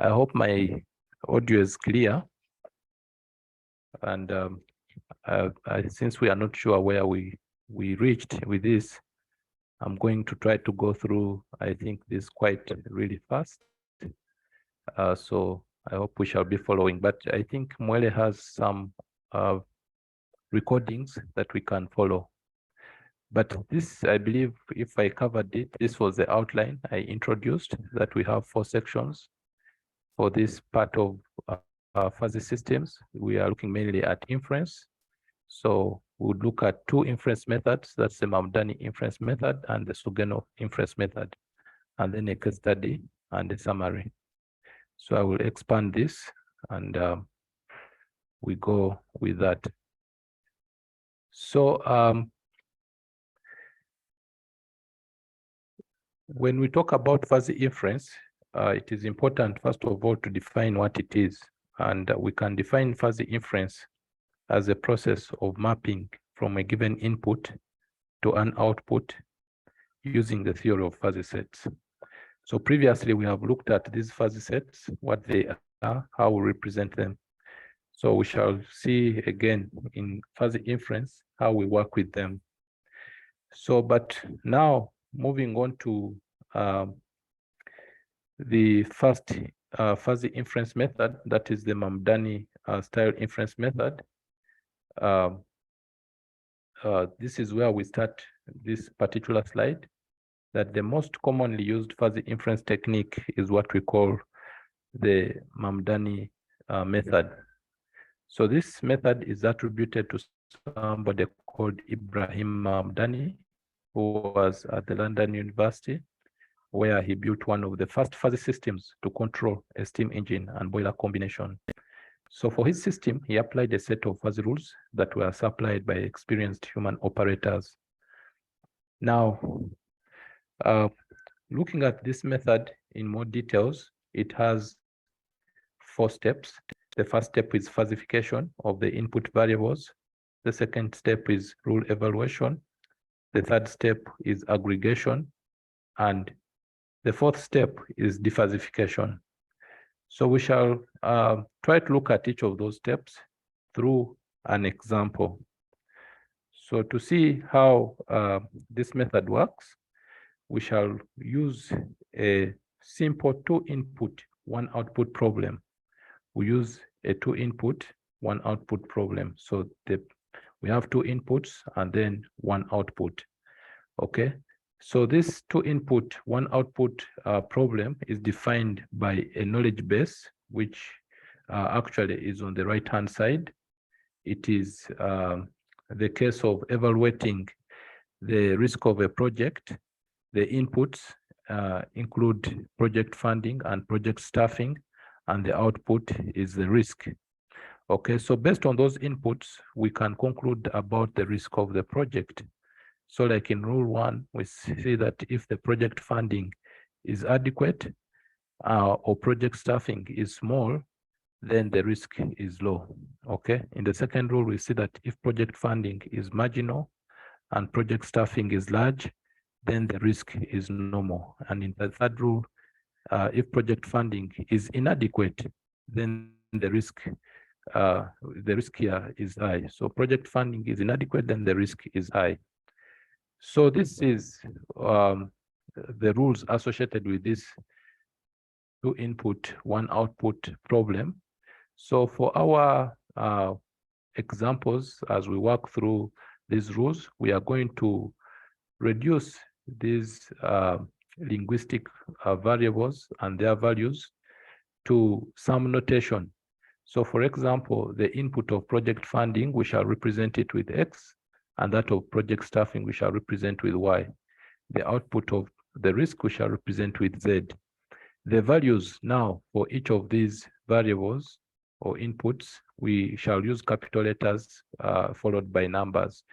I hope my audio is clear. And since we are not sure where we reached with this, I'm going to try to go through, I think, this quite really fast. So I hope we shall be following. But I think Mwele has some recordings that we can follow. But this, I believe, if I covered it, this was the outline I introduced, that we have 4 sections for this part of fuzzy systems. We are looking mainly at inference. So we would look at 2 inference methods. That's the Mamdani inference method and the Sugeno inference method, and then a case study and a summary. So I will expand this and we go with that. So when we talk about fuzzy inference, it is important, first of all, to define what it is. And we can define fuzzy inference as a process of mapping from a given input to an output using the theory of fuzzy sets. So previously, we have looked at these fuzzy sets, what they are, how we represent them. So we shall see again in fuzzy inference how we work with them. So, but now moving on to the first fuzzy inference method, that is the Mamdani style inference method. This is where we start this particular slide, that the most commonly used fuzzy inference technique is what we call the Mamdani method. So this method is attributed to somebody called Ibrahim Mamdani, who was at the London University, where he built one of the first fuzzy systems to control a steam engine and boiler combination. So for his system, he applied a set of fuzzy rules that were supplied by experienced human operators. Now, looking at this method in more details, it has 4 steps. The first step is fuzzification of the input variables. The second step is rule evaluation. The third step is aggregation. And the fourth step is defuzzification. So we shall try to look at each of those steps through an example. So to see how this method works, we shall use a simple 2-input, 1-output problem. We use a 2-input, 1-output problem. So we have 2 inputs and then 1 output. Okay. So this 2-input, 1-output problem is defined by a knowledge base, which actually is on the right-hand side. It is the case of evaluating the risk of a project. The inputs include project funding and project staffing, and the output is the risk. Okay, so based on those inputs, we can conclude about the risk of the project. So like in rule 1, we see that if the project funding is adequate or project staffing is small, then the risk is low. Okay, in the second rule, we see that if project funding is marginal and project staffing is large, then the risk is normal. And in the third rule, if project funding is inadequate, then the risk here is high. So project funding is inadequate, then the risk is high. So this is the rules associated with this 2-input, 1-output problem. So for our examples, as we work through these rules, we are going to reduce these linguistic variables and their values to some notation. So for example, the input of project funding, we shall represent it with X, and that of project staffing, we shall represent with Y. The output of the risk, we shall represent with Z. The values now for each of these variables or inputs, we shall use capital letters followed by numbers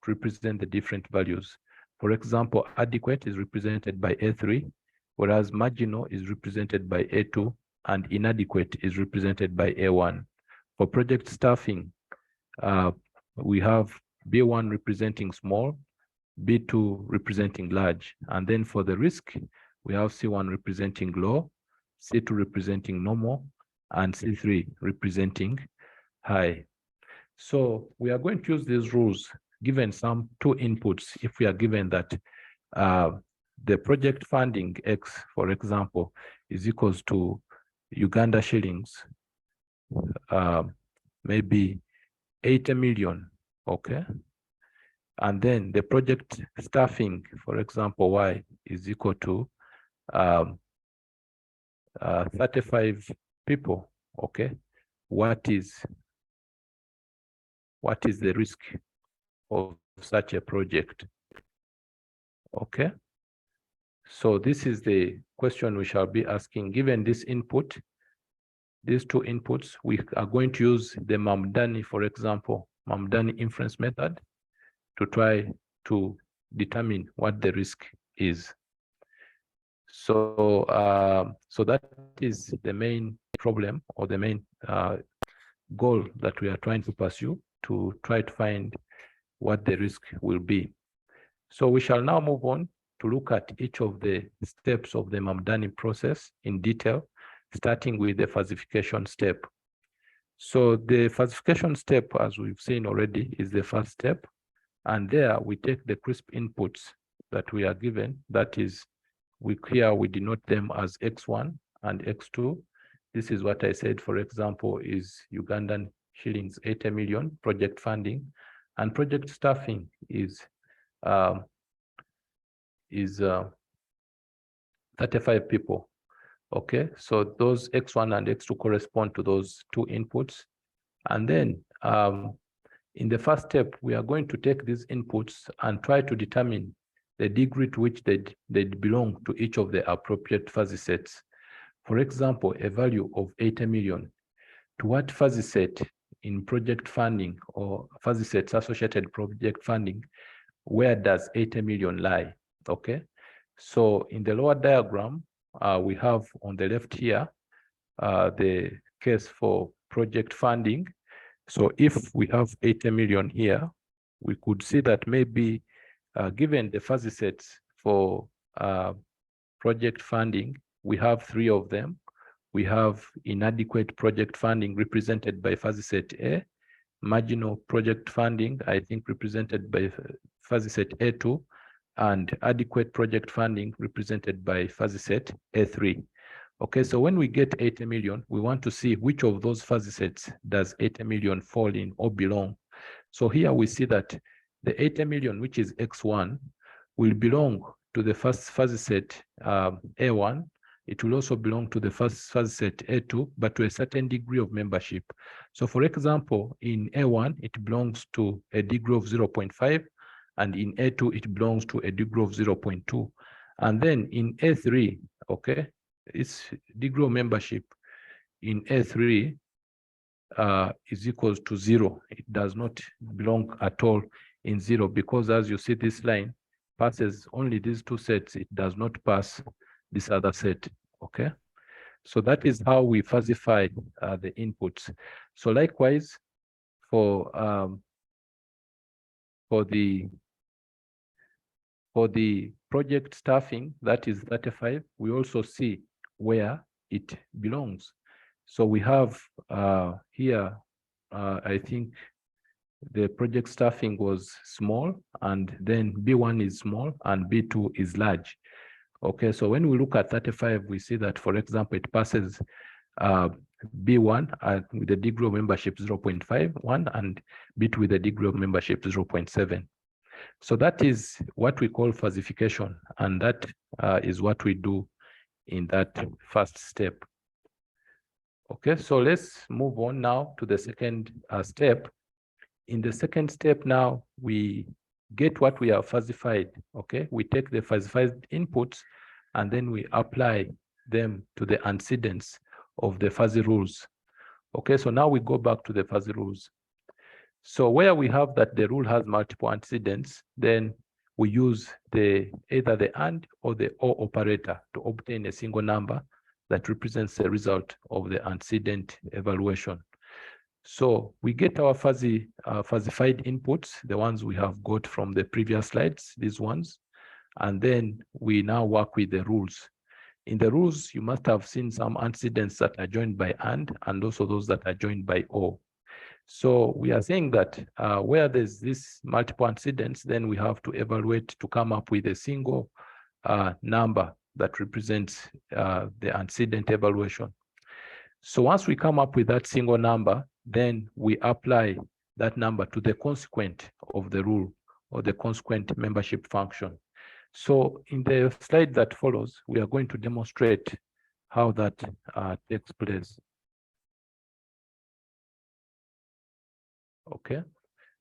to represent the different values. For example, adequate is represented by A3, whereas marginal is represented by A2, and inadequate is represented by A1. For project staffing, we have B1 representing small, B2 representing large. And then for the risk, we have C1 representing low, C2 representing normal, and C3 representing high. So we are going to use these rules given some two inputs. If we are given that the project funding X, for example, is equals to Uganda shillings, maybe 80 million, okay? And then the project staffing, for example, Y is equal to 35 people, okay? What is the risk of such a project? Okay. So this is the question we shall be asking. Given this input, these two inputs, we are going to use the Mamdani, for example, Mamdani inference method to try to determine what the risk is. So, so that is the main problem, or the main goal that we are trying to pursue, to try to find what the risk will be. So we shall now move on to look at each of the steps of the Mamdani process in detail, starting with the falsification step. So the falsification step, as we've seen already, is the first step. And there we take the crisp inputs that we are given. That is, we denote them as X1 and X2. This is what I said, for example, is Ugandan shillings 80 million project funding, and project staffing is 35 people. Okay, so those X1 and X2 correspond to those two inputs. And then in the first step, we are going to take these inputs and try to determine the degree to which they belong to each of the appropriate fuzzy sets. For example, a value of 80 million. To what fuzzy set in project funding or fuzzy sets associated project funding, where does 80 million lie? Okay, so in the lower diagram, we have on the left here the case for project funding. So if we have 80 million here, we could see that maybe given the fuzzy sets for project funding, we have three of them. We have inadequate project funding represented by fuzzy set A, marginal project funding, I think represented by fuzzy set A2, and adequate project funding represented by fuzzy set A3. Okay, so when we get 80 million, we want to see which of those fuzzy sets does 80 million fall in or belong. So here we see that the 80 million, which is X1, will belong to the first fuzzy set A1. It will also belong to the first fuzzy set A2, but to a certain degree of membership. So for example, in A1, it belongs to a degree of 0.5, and in A2, it belongs to a degree of 0.2. And then in A3, okay, its degree of membership in A3 is equals to 0. It does not belong at all in 0, because as you see, this line passes only these two sets. It does not pass this other set, okay? So that is how we falsify the inputs. So likewise, for the project staffing, that is 35, we also see where it belongs. So we have here, I think the project staffing was small, and then B1 is small and B2 is large. Okay, so when we look at 35, we see that, for example, it passes B1 with a degree of membership 0.51 and B2 with a degree of membership 0.7. So that is what we call falsification, and that is what we do in that first step. Okay, so let's move on now to the second step. In the second step now, we get what we have falsified, okay? We take the falsified inputs and then we apply them to the antecedents of the fuzzy rules. Okay, so now we go back to the fuzzy rules. So where we have that the rule has multiple antecedents, then we use either the AND or the OR operator to obtain a single number that represents the result of the antecedent evaluation. So we get our falsified inputs, the ones we have got from the previous slides, these ones, and then we now work with the rules. In the rules, you must have seen some antecedents that are joined by and also those that are joined by or. So we are saying that where there's this multiple antecedents, then we have to evaluate to come up with a single number that represents the antecedent evaluation. So once we come up with that single number, then we apply that number to the consequent of the rule or the consequent membership function. So in the slide that follows, we are going to demonstrate how that takes place. Okay.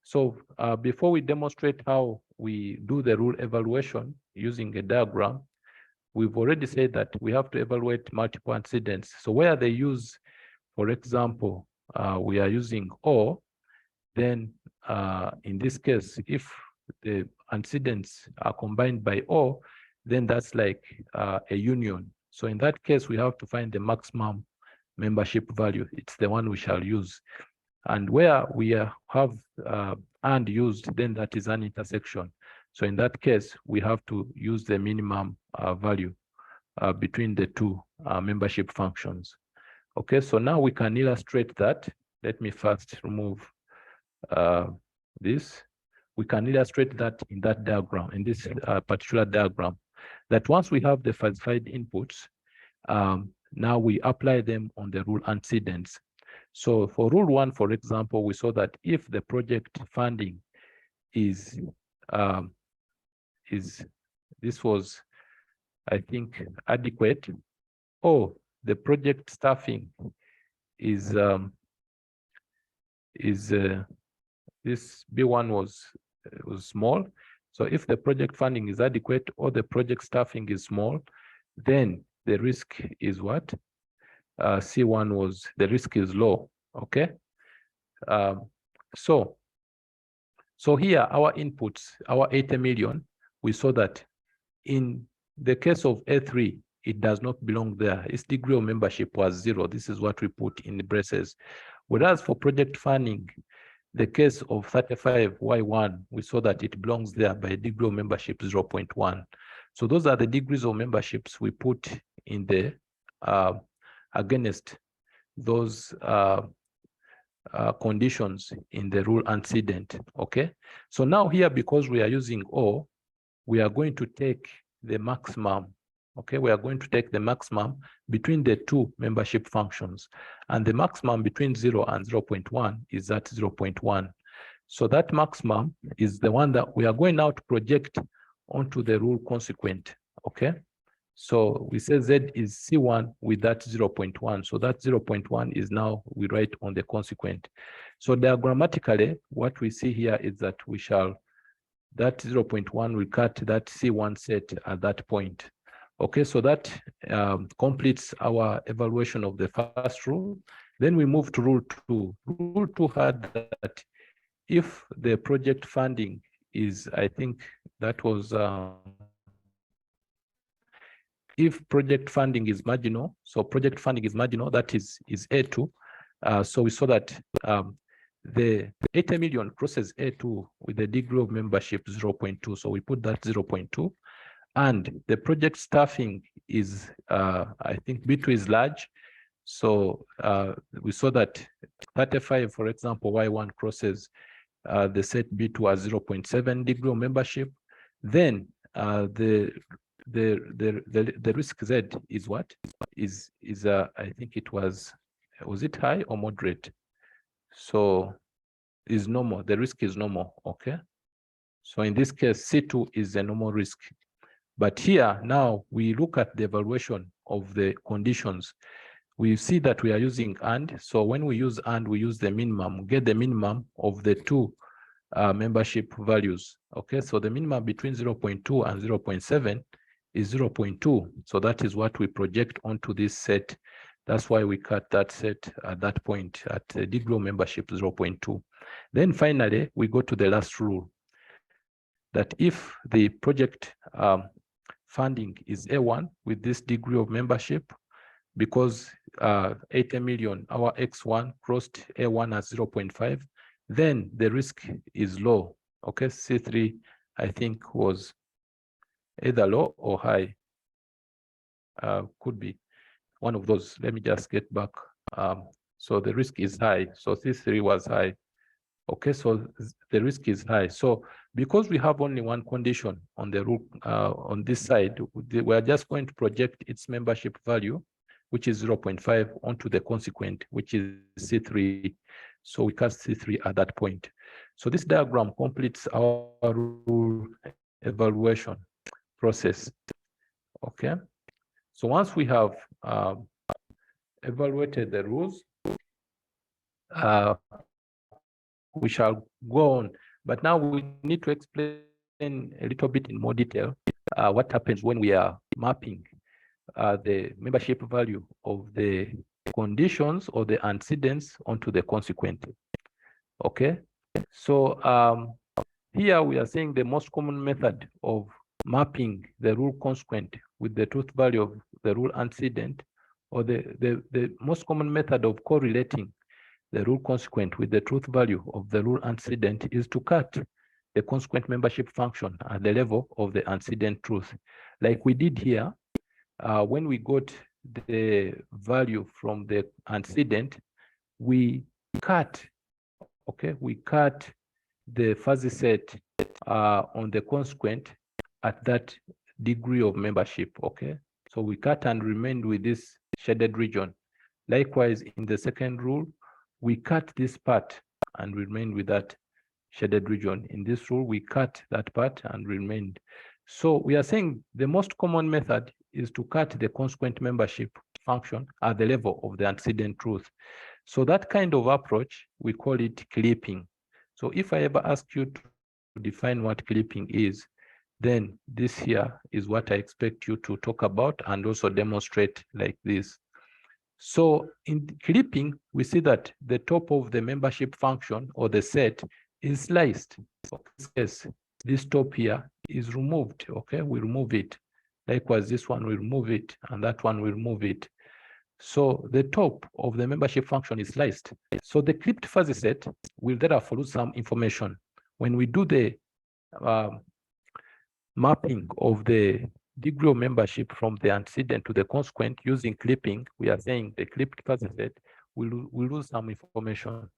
So before we demonstrate how we do the rule evaluation using a diagram, we've already said that we have to evaluate multiple antecedents. So where they use, for example, we are using or, then in this case, if the antecedents are combined by or, then that's like a union. So in that case, we have to find the maximum membership value. It's the one we shall use. And where we have and used, then that is an intersection. So in that case, we have to use the minimum value between the two membership functions. Okay, so now we can illustrate that. Let me first remove this. We can illustrate that in that diagram, in this particular diagram, that once we have the falsified inputs, now we apply them on the rule antecedents. So for rule 1, for example, we saw that if the project funding is this was, I think, adequate, or the project staffing is this B1 was small. So if the project funding is adequate or the project staffing is small, then the risk is what? C1 was, the risk is low, okay? So here our inputs, our 80 million, we saw that in the case of A3, it does not belong there. Its degree of membership was 0. This is what we put in the braces. Whereas for project funding, the case of 35Y1, we saw that it belongs there by degree of membership 0.1. So those are the degrees of memberships we put in the against those conditions in the rule antecedent. Okay. So now here, because we are using O, we are going to take the maximum. Okay, we are going to take the maximum between the two membership functions, and the maximum between 0 and 0.1 is at 0.1. So that maximum is the one that we are going now to project onto the rule consequent. Okay, so we say Z is C1 with that 0.1. So that 0.1 is now we write on the consequent. So diagrammatically, what we see here is that we shall, that 0.1 will cut that C1 set at that point. Okay, so that completes our evaluation of the first rule. Then we move to rule 2. Rule 2 had that if the project funding is, I think that was, if project funding is marginal, so project funding is marginal, that is A2. So we saw that the 80 million crosses A2 with the degree of membership 0.2. So we put that 0.2. And the project staffing is, I think B2 is large. So we saw that 35, for example, Y1 crosses the set B2 as 0.7 degree of membership. Then the risk Z is what? Is I think it was it high or moderate? So is normal. The risk is normal. Okay. So in this case, C2 is a normal risk. But here now we look at the evaluation of the conditions. We see that we are using and. So when we use and, we use the minimum, get the minimum of the two membership values. Okay, so the minimum between 0.2 and 0.7 is 0.2. So that is what we project onto this set. That's why we cut that set at that point at degree of membership 0.2. Then finally, we go to the last rule, that if the project funding is A1 with this degree of membership, because 80 million, our X1 crossed A1 as 0.5, then the risk is low. Okay, C3, I think, was either low or high. could be one of those. Let me just get back. So the risk is high. So C3 was high. Okay, so the risk is high. So because we have only one condition on the rule on this side, we are just going to project its membership value, which is 0.5, onto the consequent, which is C3. So we cast C3 at that point. So this diagram completes our rule evaluation process. Okay. So once we have evaluated the rules, we shall go on. But now we need to explain a little bit in more detail what happens when we are mapping the membership value of the conditions or the antecedents onto the consequent. Okay, so here we are saying the most common method of mapping the rule consequent with the truth value of the rule antecedent, or the most common method of correlating the rule consequent with the truth value of the rule antecedent is to cut the consequent membership function at the level of the antecedent truth. Like we did here, when we got the value from the antecedent, we cut, okay, we cut the fuzzy set on the consequent at that degree of membership, okay? So we cut and remained with this shaded region. Likewise, in the second rule, we cut this part and remained with that shaded region. In this rule, we cut that part and remained. So we are saying the most common method is to cut the consequent membership function at the level of the antecedent truth. So that kind of approach, we call it clipping. So if I ever ask you to define what clipping is, then this here is what I expect you to talk about and also demonstrate like this. So in clipping, we see that the top of the membership function or the set is sliced. In this case, this top here is removed, okay? We remove it. Likewise, this one will remove it, and that one will remove it. So the top of the membership function is sliced. So the clipped fuzzy set will therefore lose some information. When we do the mapping of the degree of membership from the antecedent to the consequent using clipping, we are saying the clipped fuzzy set will lose some information.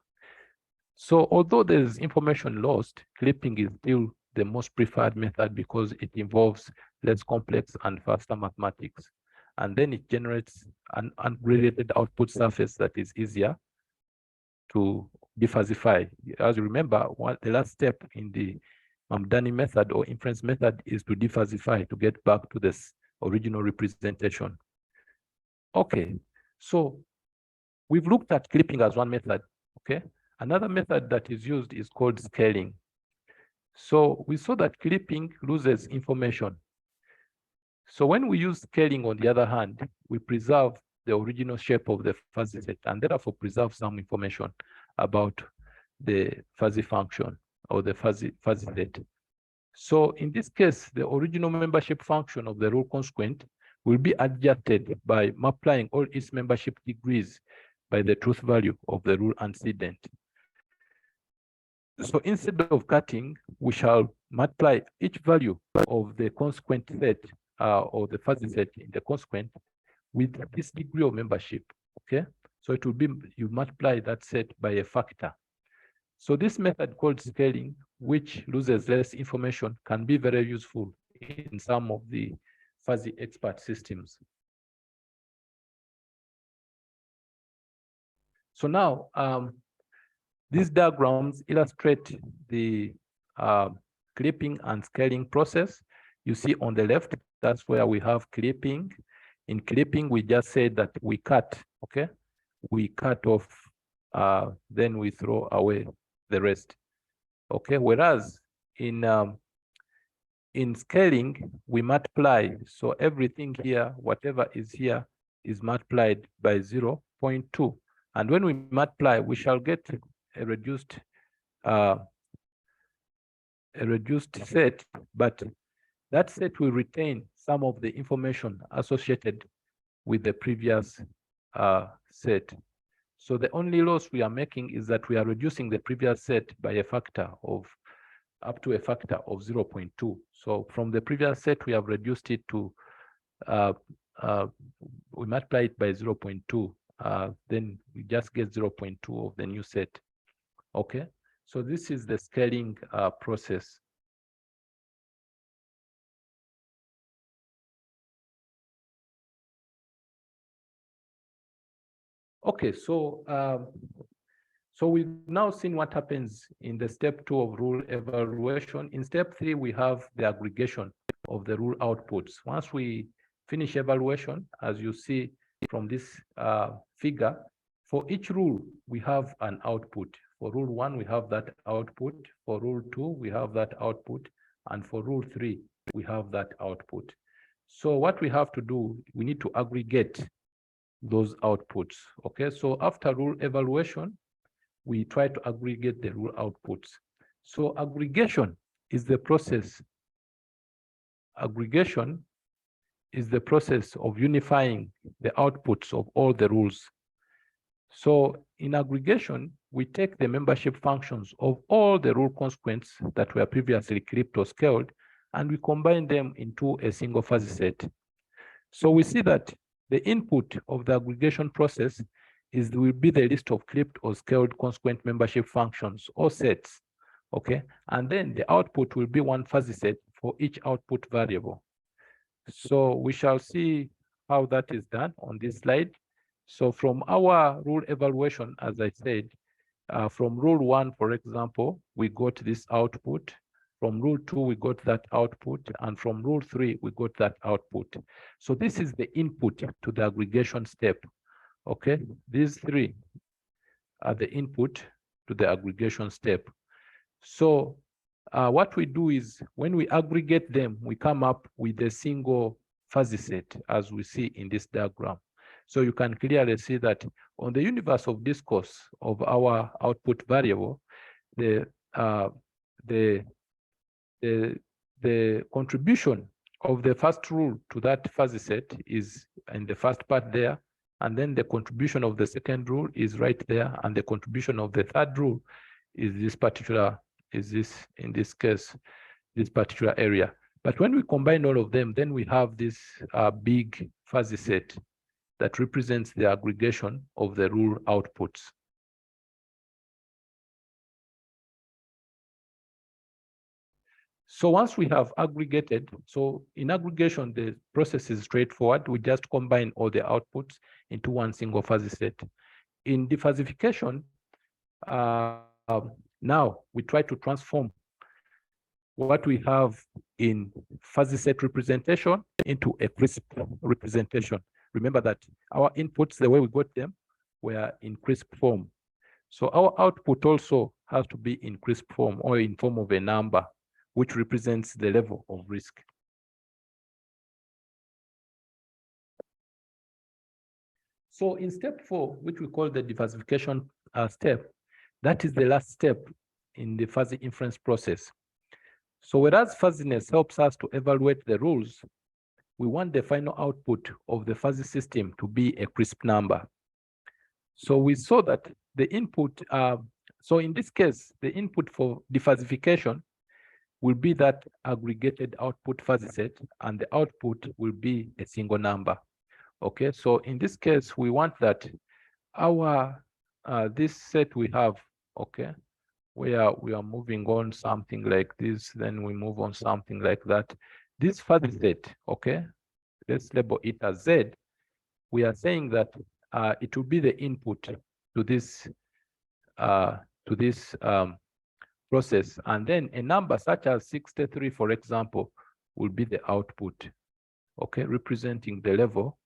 So although there is information lost, clipping is still the most preferred method because it involves less complex and faster mathematics. And then it generates an ungraded output surface that is easier to defuzzify. As you remember, the last step in the Mamdani method or inference method is to defuzzify to get back to this original representation. Okay, so we've looked at clipping as one method, okay? Another method that is used is called scaling. So we saw that clipping loses information. So when we use scaling, on the other hand, we preserve the original shape of the fuzzy set and therefore preserve some information about the fuzzy function or the fuzzy set. So in this case, the original membership function of the rule consequent will be adjusted by multiplying all its membership degrees by the truth value of the rule antecedent. So instead of cutting, we shall multiply each value of the consequent set or the fuzzy set in the consequent with this degree of membership, okay? So it will be, you multiply that set by a factor. So this method called scaling, which loses less information, can be very useful in some of the fuzzy expert systems. So now, these diagrams illustrate the clipping and scaling process. You see on the left, that's where we have clipping. In clipping, we just said that we cut, okay? We cut off, then we throw away the rest, okay? Whereas in scaling, we multiply. So everything here, whatever is here, is multiplied by 0.2. And when we multiply, we shall get a reduced set, but that set will retain some of the information associated with the previous set. So the only loss we are making is that we are reducing the previous set by a factor of up to a factor of 0.2. So from the previous set, we have reduced it to we multiply it by 0.2, then we just get 0.2 of the new set. Okay, so this is the scaling process. Okay, so we've now seen what happens in the step 2 of rule evaluation. In step 3, we have the aggregation of the rule outputs. Once we finish evaluation, as you see from this figure, for each rule, we have an output. For rule 1, we have that output. For rule 2, we have that output. And for rule 3, we have that output. So what we have to do, we need to aggregate those outputs. Okay, so after rule evaluation, we try to aggregate the rule outputs. So aggregation is the process. Aggregation is the process of unifying the outputs of all the rules. So in aggregation, we take the membership functions of all the rule consequences that were previously clipped or scaled, and we combine them into a single fuzzy set. So we see that the input of the aggregation process will be the list of clipped or scaled consequent membership functions or sets, okay? And then the output will be one fuzzy set for each output variable. So we shall see how that is done on this slide. So from our rule evaluation, as I said, from rule 1, for example, we got this output. From rule 2, we got that output. And from rule 3, we got that output. So this is the input to the aggregation step. Okay, these 3 are the input to the aggregation step. So what we do is when we aggregate them, we come up with a single fuzzy set, as we see in this diagram. So you can clearly see that on the universe of discourse of our output variable, the contribution of the first rule to that fuzzy set is in the first part there, and then the contribution of the second rule is right there, and the contribution of the third rule is this particular, in this case, this particular area. But when we combine all of them, then we have this big fuzzy set that represents the aggregation of the rule outputs. So once we have aggregated, so in aggregation, the process is straightforward. We just combine all the outputs into one single fuzzy set. In defuzzification, now we try to transform what we have in fuzzy set representation into a crisp representation. Remember that our inputs, the way we got them, were in crisp form. So our output also has to be in crisp form or in form of a number, which represents the level of risk. So in step 4, which we call the diversification step, that is the last step in the fuzzy inference process. So whereas fuzziness helps us to evaluate the rules, we want the final output of the fuzzy system to be a crisp number. So we saw that the input, so in this case, the input for defuzzification will be that aggregated output fuzzy set, and the output will be a single number. Okay, so in this case, we want that our this set we have, okay, where we are moving on something like this, then we move on something like that. This fuzzy set, okay, let's label it as Z. We are saying that it will be the input to this process, and then a number such as 63, for example, will be the output, okay, representing the level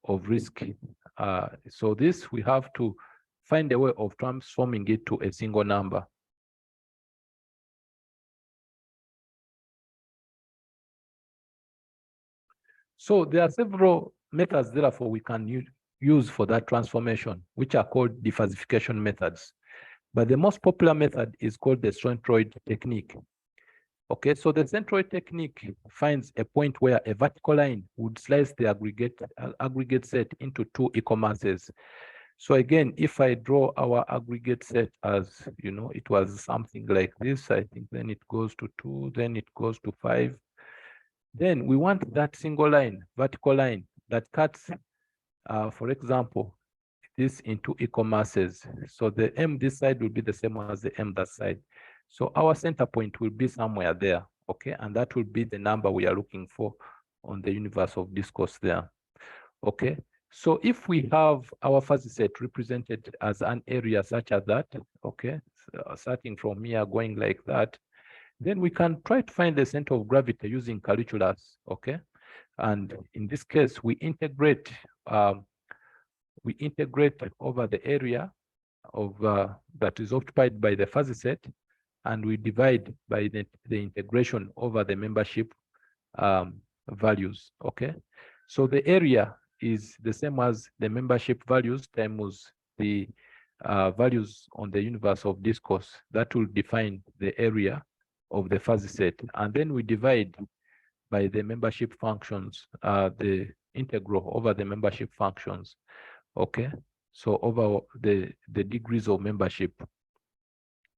of risk. So this, we have to find a way of transforming it to a single number. So there are several methods, therefore, we can use for that transformation, which are called defuzzification methods. But the most popular method is called the centroid technique. Okay, so the centroid technique finds a point where a vertical line would slice the aggregate set into 2 equal masses. So again, if I draw our aggregate set as, you know, it was something like this, I think then it goes to 2, then it goes to 5. Then we want that single line, vertical line, that cuts, for example, this into equal masses. So the M this side will be the same as the M that side. So our center point will be somewhere there, okay? And that will be the number we are looking for on the universe of discourse there, okay? So if we have our fuzzy set represented as an area such as that, okay, so starting from here going like that, then we can try to find the center of gravity using calculus, okay? And in this case, we integrate over the area of that is occupied by the fuzzy set, and we divide by the integration over the membership values, okay? So the area is the same as the membership values times the values on the universe of discourse. That will define the area of the fuzzy set. And then we divide by the membership functions, the integral over the membership functions, okay? So over the degrees of membership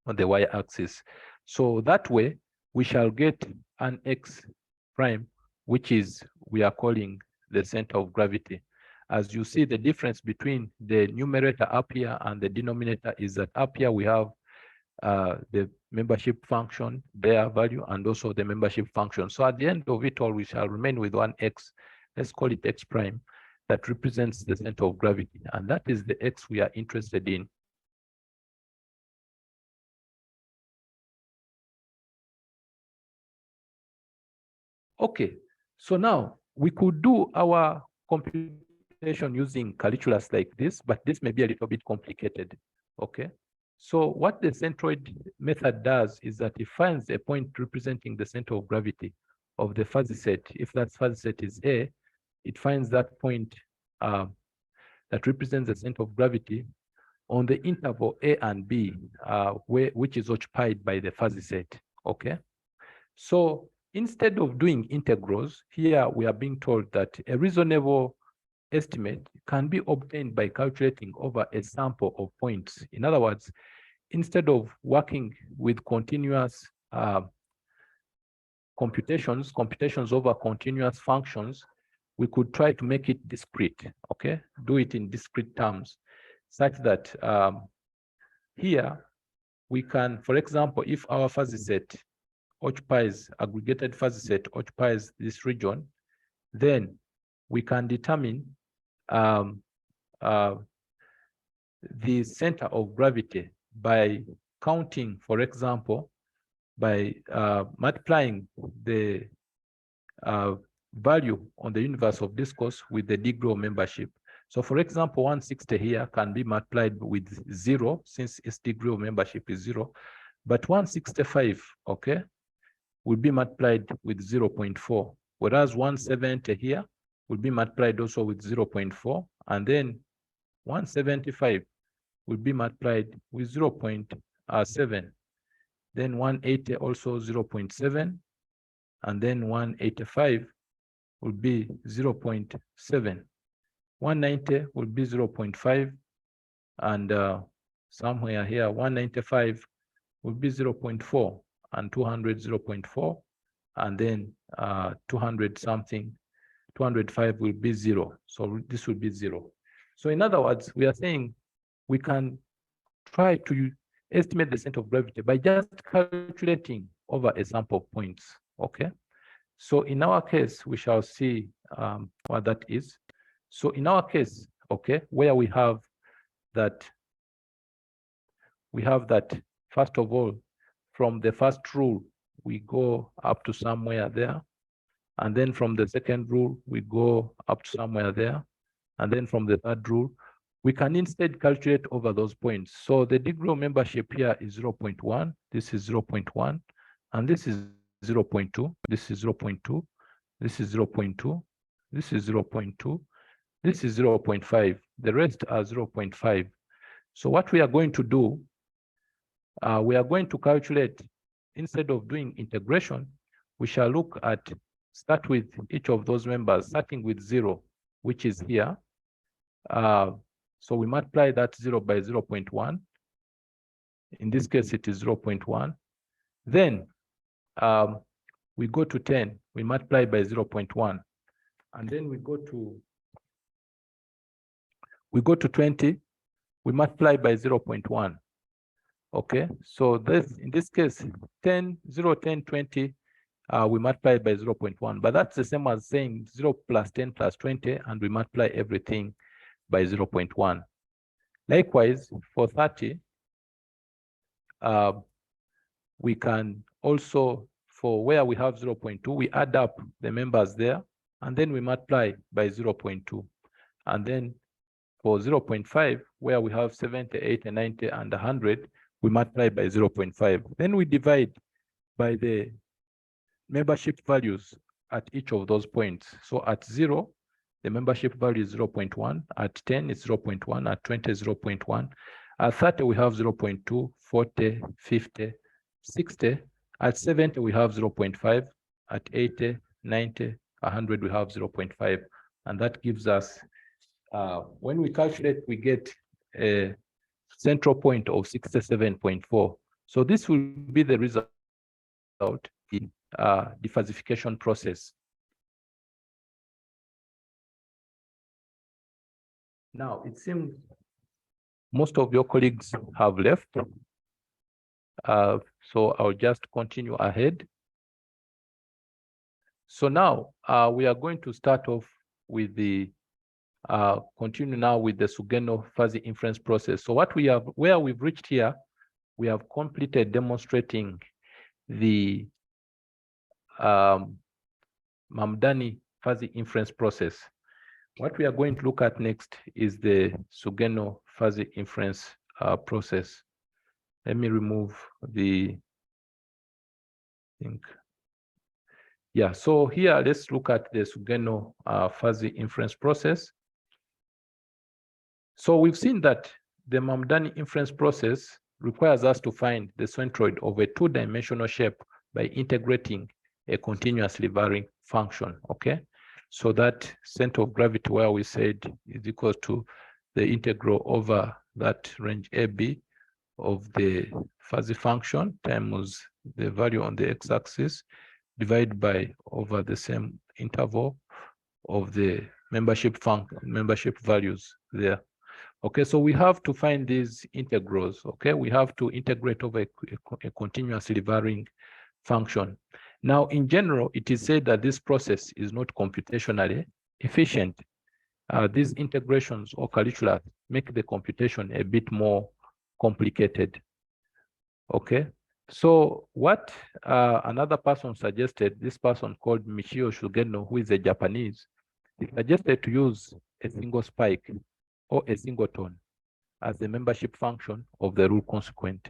on the y-axis. So that way, we shall get an x prime, which is, we are calling the center of gravity. As you see, the difference between the numerator up here and the denominator is that up here we have the membership function, their value, and also the membership function. So at the end of it all, we shall remain with one x, let's call it x prime, that represents the center of gravity. And that is the x we are interested in. Okay, so now we could do our computation using calculus like this, but this may be a little bit complicated, okay? So what the centroid method does is that it finds a point representing the center of gravity of the fuzzy set. If that fuzzy set is A, it finds that point that represents the center of gravity on the interval A and B, which is occupied by the fuzzy set, okay? So instead of doing integrals, here we are being told that a reasonable estimate can be obtained by calculating over a sample of points. In other words, instead of working with continuous computations over continuous functions, we could try to make it discrete, okay? Do it in discrete terms, such that here we can, for example, if our fuzzy set occupies, aggregated fuzzy set occupies this region, then we can determine the center of gravity by counting, for example, by multiplying the value on the universe of discourse with the degree of membership. So for example, 160 here can be multiplied with 0 since its degree of membership is 0, but 165, okay, will be multiplied with 0.4, whereas 170 here will be multiplied also with 0.4, and then 175 will be multiplied with 0.7, then 180 also 0.7, and then 185 will be 0.7, 190 will be 0.5, and somewhere here 195 will be 0.4, and 200 0.4, and then 200 something, 205 will be 0. So this will be 0. So in other words, we are saying we can try to estimate the center of gravity by just calculating over a sample of points, okay? So in our case, we shall see what that is. So in our case, okay, where we have that, first of all, from the first rule, we go up to somewhere there. And then from the second rule, we go up to somewhere there. And then from the third rule, we can instead calculate over those points. So the degree of membership here is 0.1, this is 0.1, and this is 0.2, this is 0.2, this is 0.2, this is 0.2, this is 0.5, the rest are 0.5. So what we are going to do, we are going to calculate, instead of doing integration, we shall look at, start with each of those members, starting with 0, which is here. So we multiply that 0 by 0.1. In this case, it is 0.1. Then we go to 10, we multiply by 0.1. And then we go to we go to 20, we multiply by 0.1. Okay, so this in this case, 10, 0, 10, 20, we multiply by 0.1, but that's the same as saying 0 plus 10 plus 20, and we multiply everything by 0.1. Likewise, for 30, we can also, for where we have 0.2, we add up the members there, and then we multiply by 0.2. And then for 0.5, where we have 70, 80, 90, and 100, we multiply by 0.5. Then we divide by the membership values at each of those points. So at 0, the membership value is 0.1. At 10, it's 0.1. At 20, 0.1. At 30, we have 0.2, 40, 50, 60. At 70, we have 0.5. At 80, 90, 100, we have 0.5. And that gives us, when we calculate, we get a central point of 67.4. So this will be the result in defuzzification process. Now, it seems most of your colleagues have left. So I'll just continue ahead. So now we are going to start off with the, continue now with the Sugeno fuzzy inference process. So what we have, where we've reached here, we have completed demonstrating the Mamdani fuzzy inference process. What we are going to look at next is the Sugeno fuzzy inference process. Let me remove the thing. Yeah, so here let's look at the Sugeno fuzzy inference process. So we've seen that the Mamdani inference process requires us to find the centroid of a two-dimensional shape by integrating a continuously varying function, okay? So that center of gravity where we said is equal to the integral over that range AB of the fuzzy function times the value on the x-axis divided by over the same interval of the membership values there. Okay, so we have to find these integrals, okay? We have to integrate over a continuously varying function. Now, in general, it is said that this process is not computationally efficient. These integrations or calculus make the computation a bit more complicated, okay? So what another person suggested, this person called Michio Shugeno, who is a Japanese, he suggested to use a single spike or a singleton as the membership function of the rule consequent.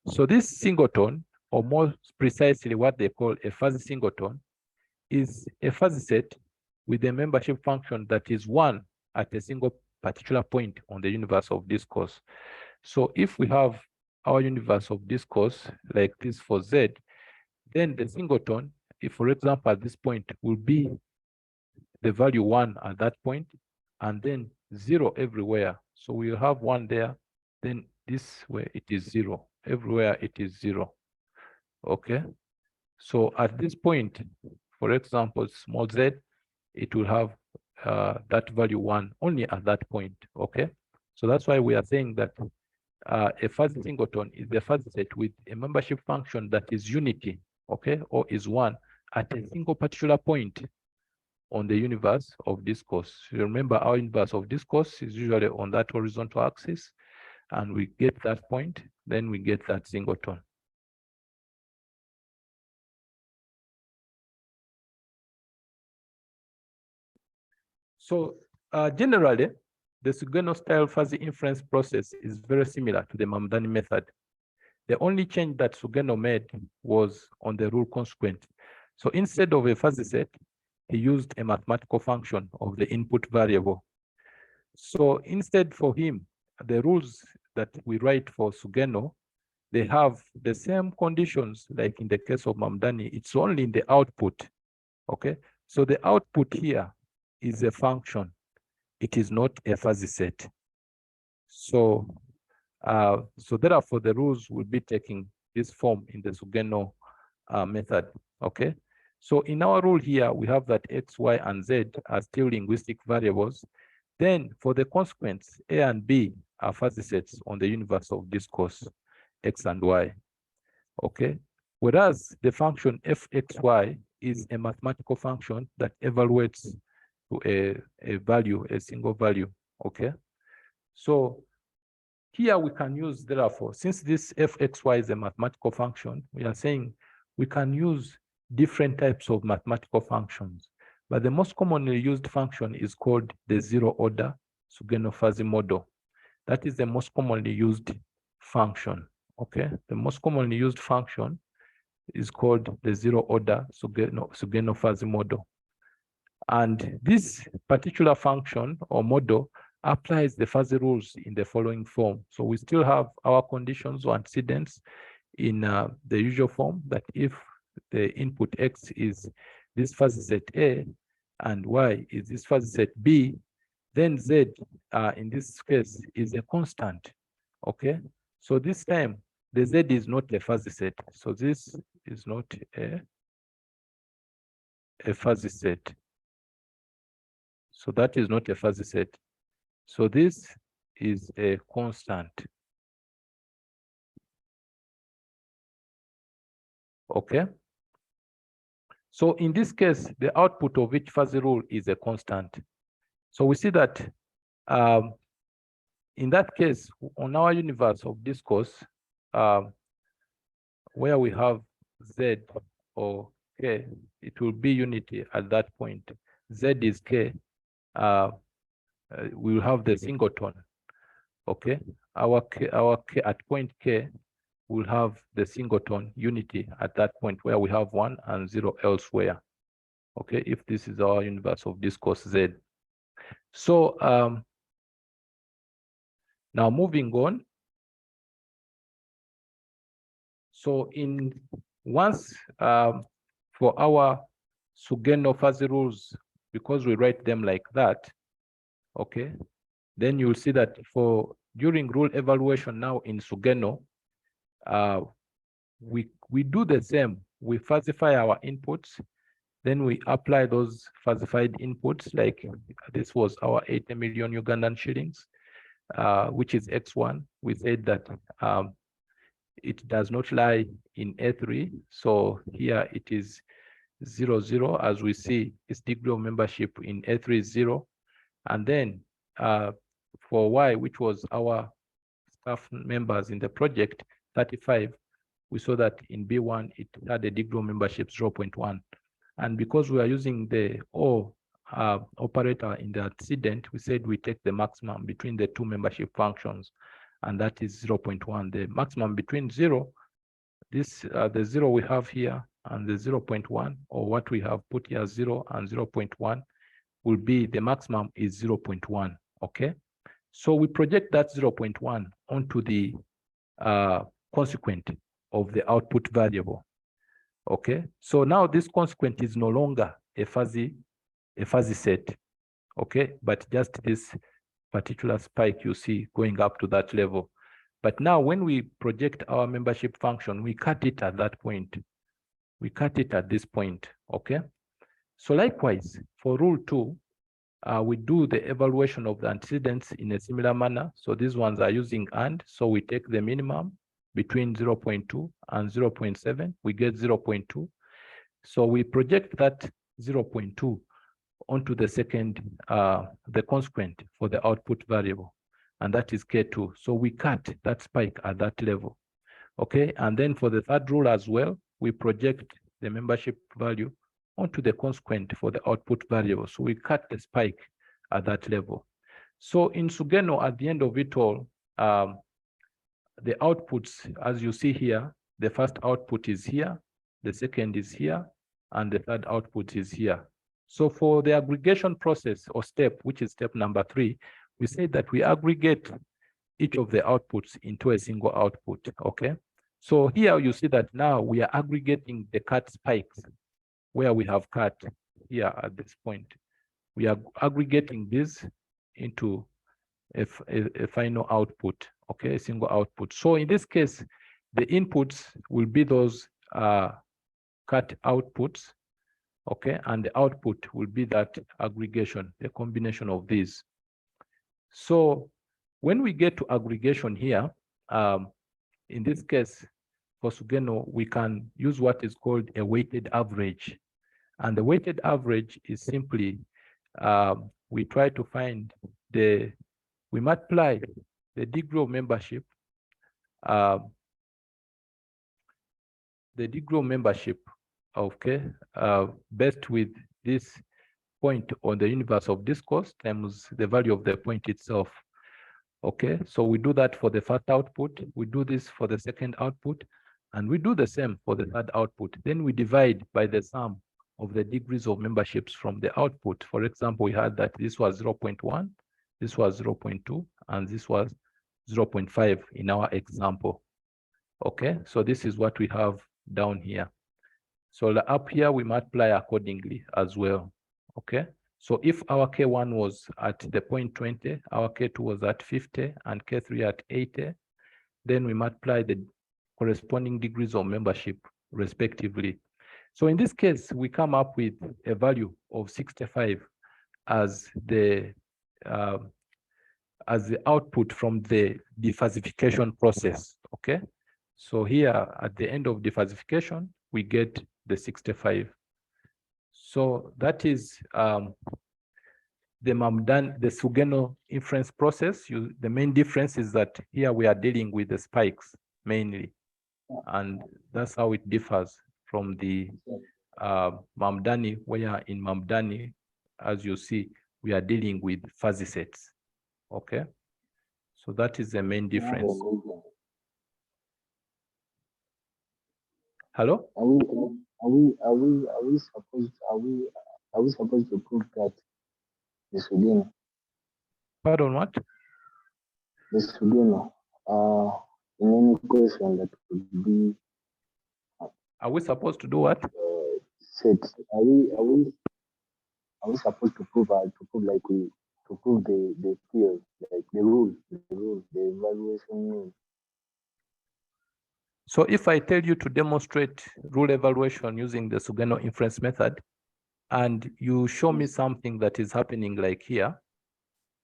So this singleton, or more precisely what they call a fuzzy singleton, is a fuzzy set with a membership function that is 1 at a single particular point on the universe of discourse. So if we have our universe of discourse like this for Z, then the singleton, if for example at this point, will be the value 1 at that point, and then 0 everywhere. So we'll have 1 there, then this way it is 0. Everywhere it is 0. Okay. So at this point, for example, small z, it will have that value 1 only at that point. Okay. So that's why we are saying that a fuzzy singleton is a fuzzy set with a membership function that is unity, okay, or is 1 at a single particular point on the universe of discourse. You remember our universe of discourse is usually on that horizontal axis, and we get that point, then we get that singleton. So generally, the Sugeno style fuzzy inference process is very similar to the Mamdani method. The only change that Sugeno made was on the rule consequent. So instead of a fuzzy set, he used a mathematical function of the input variable. So instead for him, the rules that we write for Sugeno, they have the same conditions like in the case of Mamdani. It's only in the output, okay? So the output here is a function. It is not a fuzzy set. So, so therefore the rules will be taking this form in the Sugeno method, okay? So in our rule here, we have that x, y, and z are still linguistic variables. Then for the consequence, A and B are fuzzy sets on the universe of discourse X and Y. Okay. Whereas the function fxy is a mathematical function that evaluates to a value, a single value. Okay. So here we can use, therefore, since this fxy is a mathematical function, we are saying we can use different types of mathematical functions. But the most commonly used function is called the zero-order Sugeno-Fuzzy model. That is the most commonly used function. Okay, the most commonly used function is called the zero-order Sugeno-Fuzzy model. And this particular function or model applies the fuzzy rules in the following form. So we still have our conditions or antecedents in the usual form, that if the input X is this fuzzy set A and Y is this fuzzy set B, then Z in this case is a constant. Okay, so this time the Z is not a fuzzy set. So this is not a fuzzy set. So that is not a fuzzy set. So this is a constant. Okay. So in this case, the output of each fuzzy rule is a constant. So we see that in that case, on our universe of discourse, where we have Z or K, it will be unity at that point. Z is K. We will have the singleton. Okay, our K at point K will have the singleton unity at that point where we have 1 and 0 elsewhere. Okay, if this is our universe of discourse Z. So now moving on. So in once for our Sugeno-Fuzzy rules, because we write them like that, okay, then you'll see that for during rule evaluation now in Sugeno, we do the same. We fuzzify our inputs, then we apply those fuzzified inputs, like this was our 80 million Ugandan shillings, which is X1. We said that it does not lie in A3. So here it is 0, 0. As we see, its degree of membership in A3 is 0. And then for Y, which was our staff members in the project, 35, we saw that in B1, it had a degree of membership 0.1. And because we are using the O operator in the antecedent, we said we take the maximum between the two membership functions, and that is 0.1. The maximum between 0, this the 0 we have here, and the 0.1, or what we have put here 0 and 0.1, will be the maximum is 0.1. Okay, so we project that 0.1 onto the consequent of the output variable. Okay, so now this consequent is no longer a fuzzy set. Okay, but just this particular spike you see going up to that level. But now when we project our membership function, we cut it at that point. We cut it at this point. Okay, so likewise for rule 2, we do the evaluation of the antecedents in a similar manner. So these ones are using AND. So we take the minimum between 0.2 and 0.7. We get 0.2. So we project that 0.2 onto the second, the consequent for the output variable, and that is K2. So we cut that spike at that level. Okay, and then for the third rule as well, we project the membership value onto the consequent for the output variable. So we cut the spike at that level. So in Sugeno, at the end of it all, the outputs, as you see here, the first output is here, the second is here, and the third output is here. So for the aggregation process or step, which is step number 3, we say that we aggregate each of the outputs into a single output. Okay, so here you see that now we are aggregating the cut spikes where we have cut here at this point. We are aggregating this into a final output, okay, a single output. So in this case, the inputs will be those cut outputs, okay, and the output will be that aggregation, the combination of these. So when we get to aggregation here, in this case, for Sugeno, we can use what is called a weighted average. And the weighted average is simply, we try to find we multiply the degree of membership, okay, based with this point on the universe of discourse times the value of the point itself. Okay, so we do that for the first output, we do this for the second output, and we do the same for the third output. Then we divide by the sum of the degrees of memberships from the output. For example, we had that this was 0.1, this was 0.2, and this was 0.5 in our example. Okay, so this is what we have down here. So up here, we multiply accordingly as well. Okay, so if our K1 was at the point 20, our K2 was at 50, and K3 at 80, then we multiply the corresponding degrees of membership respectively. So in this case, we come up with a value of 65 as the output from the defuzzification process. Okay, so here at the end of defuzzification, we get the 65. So that is the Sugeno inference process. The main difference is that here we are dealing with the spikes mainly, and that's how it differs from the Mamdani, where in Mamdani, as you see, we are dealing with fuzzy sets. Okay, so that is the main difference. Hello? Are we supposed to prove that the Sugeno? Pardon, what? The Sugeno, in any question that could be. Are we supposed to do what? Sets. Are we supposed to prove the theory, like the rule, the evaluation rule? So if I tell you to demonstrate rule evaluation using the Sugeno inference method, and you show me something that is happening like here,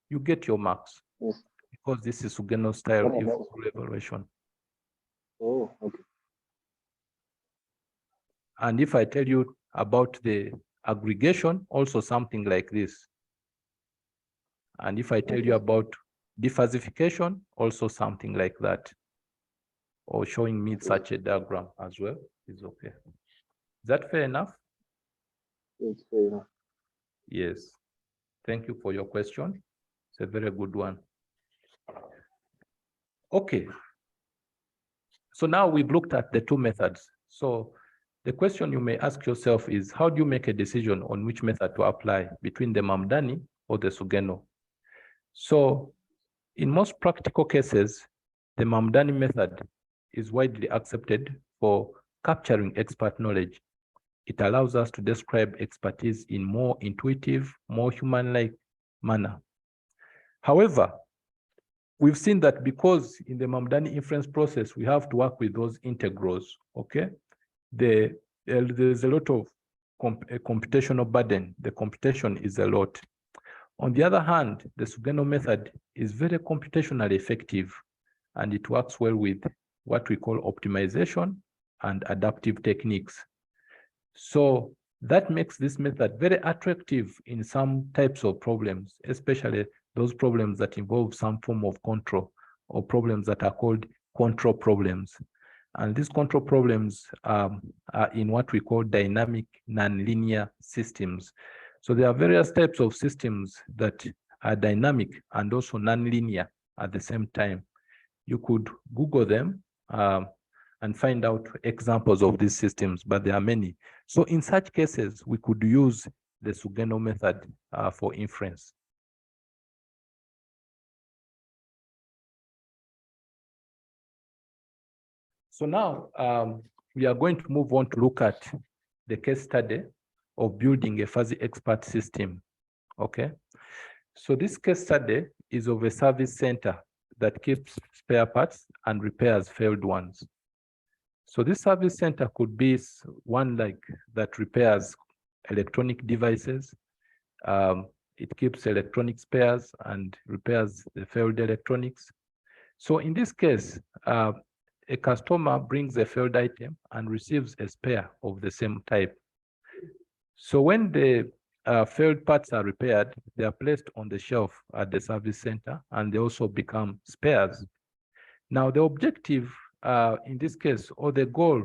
you get your marks. Yes. Because this is Sugeno style rule evaluation. Oh, okay. And if I tell you about the aggregation, also something like this. And if I tell you about defuzzification, also something like that. Or showing me such a diagram as well is okay. Is that fair enough? It's fair enough. Yes. Thank you for your question. It's a very good one. Okay. So now we've looked at the two methods. So the question you may ask yourself is, how do you make a decision on which method to apply between the Mamdani or the Sugeno? So in most practical cases, the Mamdani method is widely accepted for capturing expert knowledge. It allows us to describe expertise in more intuitive, more human-like manner. However, we've seen that because in the Mamdani inference process, we have to work with those integrals, okay? There's a lot of computational burden. The computation is a lot. On the other hand, the Sugeno method is very computationally effective, and it works well with what we call optimization and adaptive techniques. So that makes this method very attractive in some types of problems, especially those problems that involve some form of control, or problems that are called control problems. And these control problems are in what we call dynamic nonlinear systems. So there are various types of systems that are dynamic and also nonlinear at the same time. You could Google them and find out examples of these systems, but there are many. So in such cases, we could use the Sugeno method for inference. So now we are going to move on to look at the case study of building a fuzzy expert system, okay? So this case study is of a service center that keeps spare parts and repairs failed ones. So this service center could be one like that repairs electronic devices. it keeps electronic spares and repairs the failed electronics. So in this case, a customer brings a failed item and receives a spare of the same type. So when the failed parts are repaired, they are placed on the shelf at the service center, and they also become spares. Now, the objective in this case, or the goal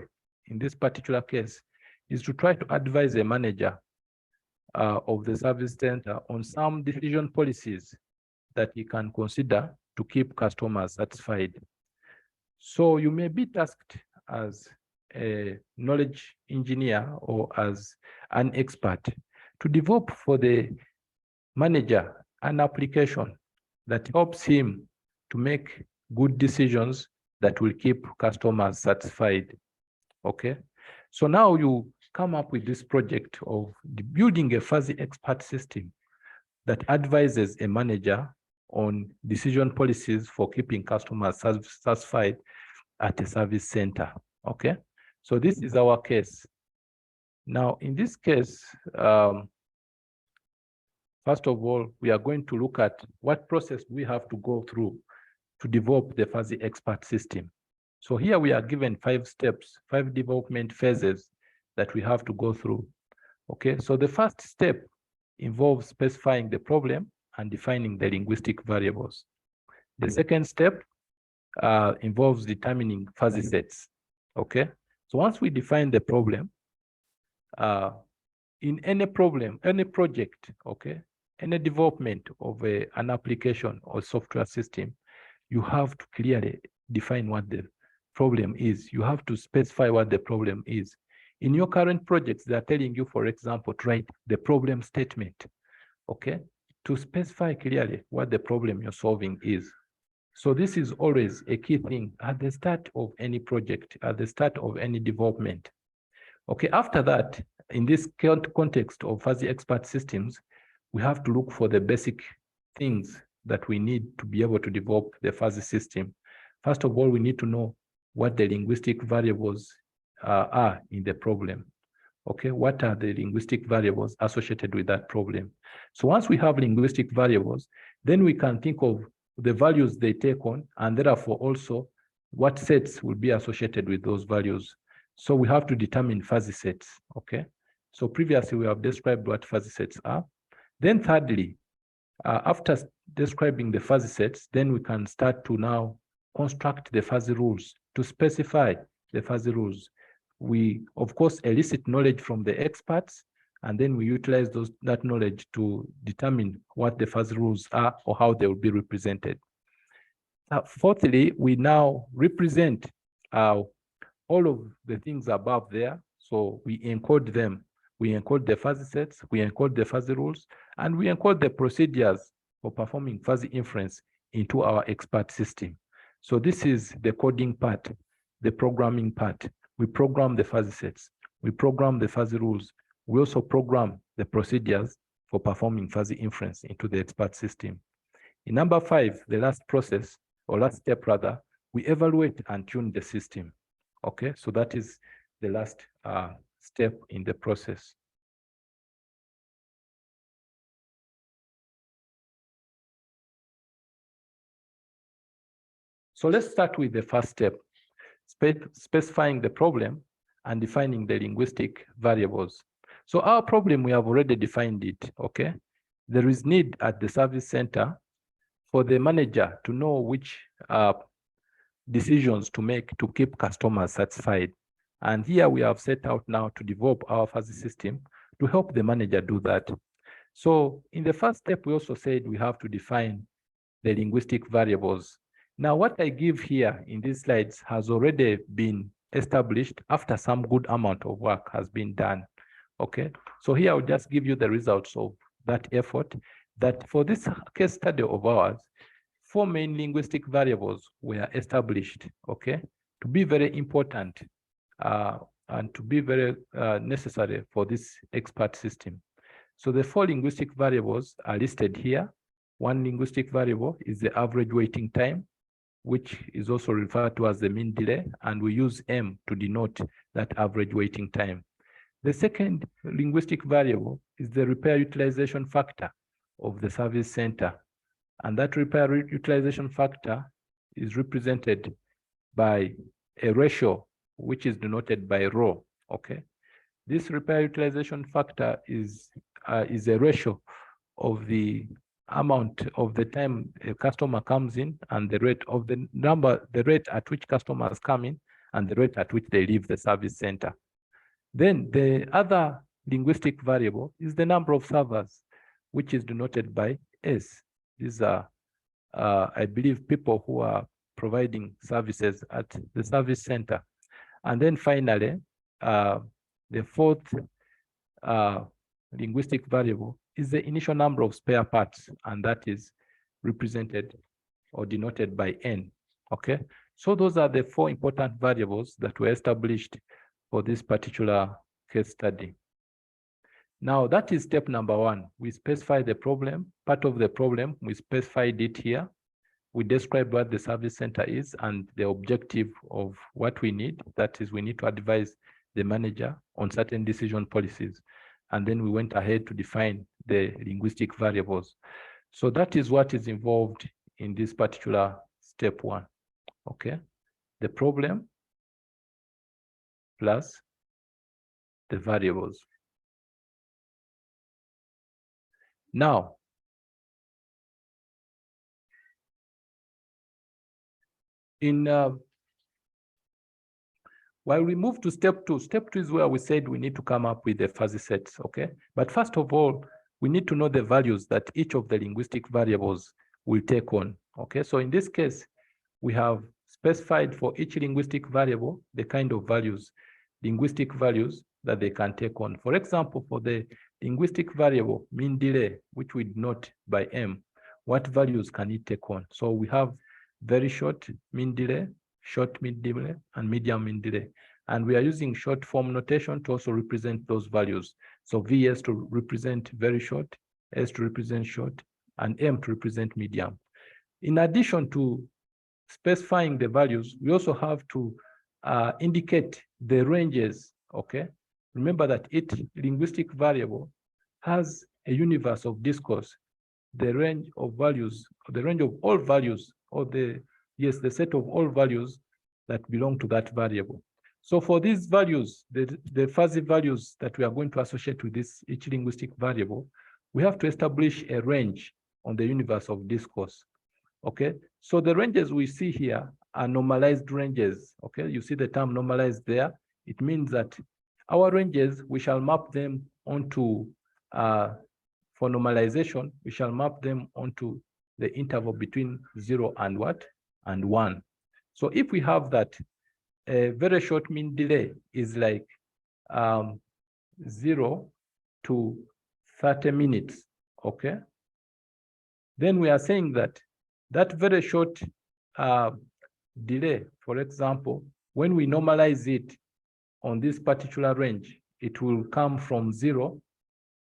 in this particular case, is to try to advise a manager of the service center on some decision policies that he can consider to keep customers satisfied. So you may be tasked as a knowledge engineer or as an expert to develop for the manager an application that helps him to make good decisions that will keep customers satisfied. Okay, so now you come up with this project of building a fuzzy expert system that advises a manager on decision policies for keeping customers satisfied at a service center. Okay, so this is our case. Now, in this case, first of all, we are going to look at what process we have to go through to develop the fuzzy expert system. So here we are given 5 steps, 5 development phases that we have to go through. Okay, so the first step involves specifying the problem and defining the linguistic variables. The second step involves determining fuzzy sets. Okay, so once we define the problem, in any problem, any project, okay, any development of an application or software system, you have to clearly define what the problem is. You have to specify what the problem is. In your current projects, they are telling you, for example, to write the problem statement, okay, to specify clearly what the problem you're solving is. So this is always a key thing at the start of any project, at the start of any development. Okay, after that, in this context of fuzzy expert systems, we have to look for the basic things that we need to be able to develop the fuzzy system. First of all, we need to know what the linguistic variables are in the problem. Okay, what are the linguistic variables associated with that problem? So once we have linguistic variables, then we can think of the values they take on, and therefore also what sets will be associated with those values. So we have to determine fuzzy sets, okay? So previously we have described what fuzzy sets are. Then thirdly, after describing the fuzzy sets, then we can start to now construct the fuzzy rules, to specify the fuzzy rules. We, of course, elicit knowledge from the experts, and then we utilize that knowledge to determine what the fuzzy rules are or how they will be represented. Fourthly, we now represent all of the things above there. So we encode them. We encode the fuzzy sets, we encode the fuzzy rules, and we encode the procedures for performing fuzzy inference into our expert system. So this is the coding part, the programming part. We program the fuzzy sets, we program the fuzzy rules, we also program the procedures for performing fuzzy inference into the expert system. In number 5, the last process, or last step rather, we evaluate and tune the system. Okay, so that is the last step in the process. So let's start with the first step, specifying the problem and defining the linguistic variables. So our problem, we have already defined it, okay? There is need at the service center for the manager to know which decisions to make to keep customers satisfied. And here we have set out now to develop our fuzzy system to help the manager do that. So in the first step, we also said we have to define the linguistic variables. Now, what I give here in these slides has already been established after some good amount of work has been done. Okay, so here I'll just give you the results of that effort, that for this case study of ours, 4 main linguistic variables were established, okay, to be very important and to be very necessary for this expert system. So the 4 linguistic variables are listed here. One linguistic variable is the average waiting time, which is also referred to as the mean delay, and we use M to denote that average waiting time. The second linguistic variable is the repair utilization factor, of the service center. And that repair utilization factor is represented by a ratio, which is denoted by rho, okay? This repair utilization factor is a ratio of the amount of the time a customer comes in and the rate of the rate at which customers come in and the rate at which they leave the service center. Then the other linguistic variable is the number of servers, which is denoted by S. These are, I believe, people who are providing services at the service center. And then finally, the fourth linguistic variable is the initial number of spare parts, and that is represented or denoted by N, okay? So those are the four important variables that were established for this particular case study. Now, that is step number one. We specify the problem, part of the problem, we specified it here. We described what the service center is and the objective of what we need. That is, we need to advise the manager on certain decision policies. And then we went ahead to define the linguistic variables. So that is what is involved in this particular step one, okay? The problem plus the variables. Now, while we move to step two is where we said we need to come up with the fuzzy sets, okay? But first of all, we need to know the values that each of the linguistic variables will take on, okay? So in this case, we have specified for each linguistic variable the kind of values, linguistic values that they can take on. For example, for the linguistic variable mean delay, which we denote by M, what values can it take on? So we have very short mean delay, short mean delay, and medium mean delay. And we are using short form notation to also represent those values. So VS to represent very short, S to represent short, and M to represent medium. In addition to specifying the values, we also have to indicate the ranges, okay? Remember that each linguistic variable has a universe of discourse, the range of values, the range of all values, or the set of all values that belong to that variable. So for these values, the fuzzy values that we are going to associate with this each linguistic variable, we have to establish a range on the universe of discourse, okay? So the ranges we see here are normalized ranges, okay? You see the term normalized there. It means that our ranges, we shall map them onto, for normalization, we shall map them onto the interval between 0 and what? And 1. So if we have that, a very short mean delay is like 0 to 30 minutes, okay? Then we are saying that that very short delay, for example, when we normalize it on this particular range, it will come from 0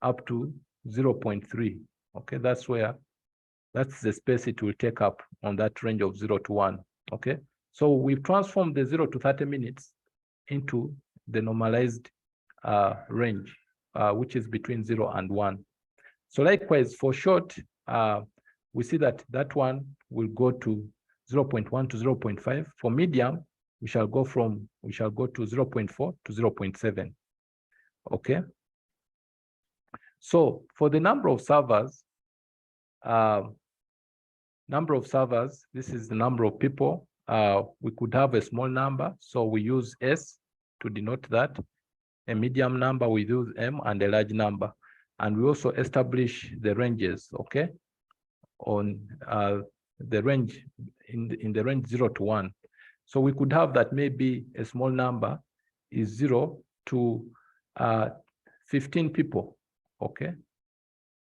up to 0.3, okay? That's the space it will take up on that range of 0 to 1, okay? So we've transformed the 0 to 30 minutes into the normalized range, which is between 0 and 1. So likewise, for short, we see that that one will go to 0.1 to 0.5. For medium, we shall go to 0.4 to 0.7, okay? So for the number of servers, this is the number of people. We could have a small number, so we use S to denote that. A medium number, we use M, and a large number. And we also establish the ranges, okay? On the range, in the range 0 to 1. So we could have that maybe a small number is 0 to 15 people, okay?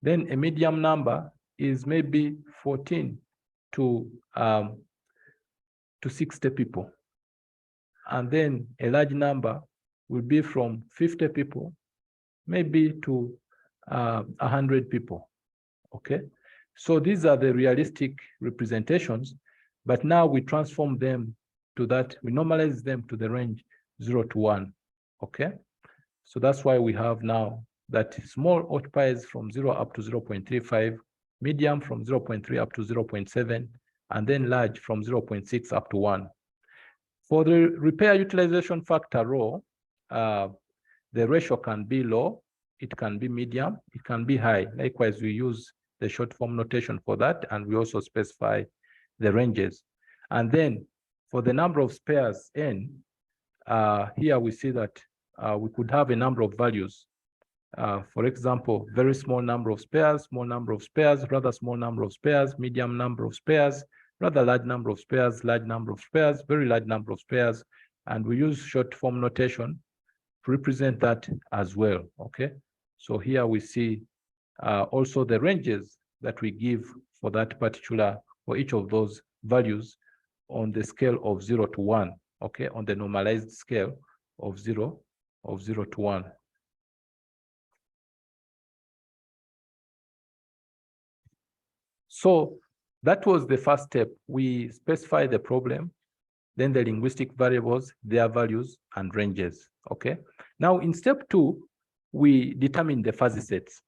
Then a medium number is maybe 14 to 60 people. And then a large number will be from 50 people, maybe to 100 people, okay? So these are the realistic representations, but now we transform them to that, we normalize them to the range 0 to 1, okay? So that's why we have now that small occupies from 0 up to 0.35, medium from 0.3 up to 0.7, and then large from 0.6 up to 1. For the repair utilization factor rho, the ratio can be low, it can be medium, it can be high. Likewise, we use the short form notation for that, and we also specify the ranges. And then for the number of spares n, here we see that we could have a number of values. For example, very small number of spares, small number of spares, rather small number of spares, medium number of spares, rather large number of spares, large number of spares, very large number of spares, and we use short form notation to represent that as well, okay? So here we see also the ranges that we give for that particular, for each of those values on the scale of 0 to 1, okay, on the normalized scale of 0 to 1. So that was the first step. We specify the problem, then the linguistic variables, their values and ranges, okay? Now in step 2, we determine the fuzzy sets.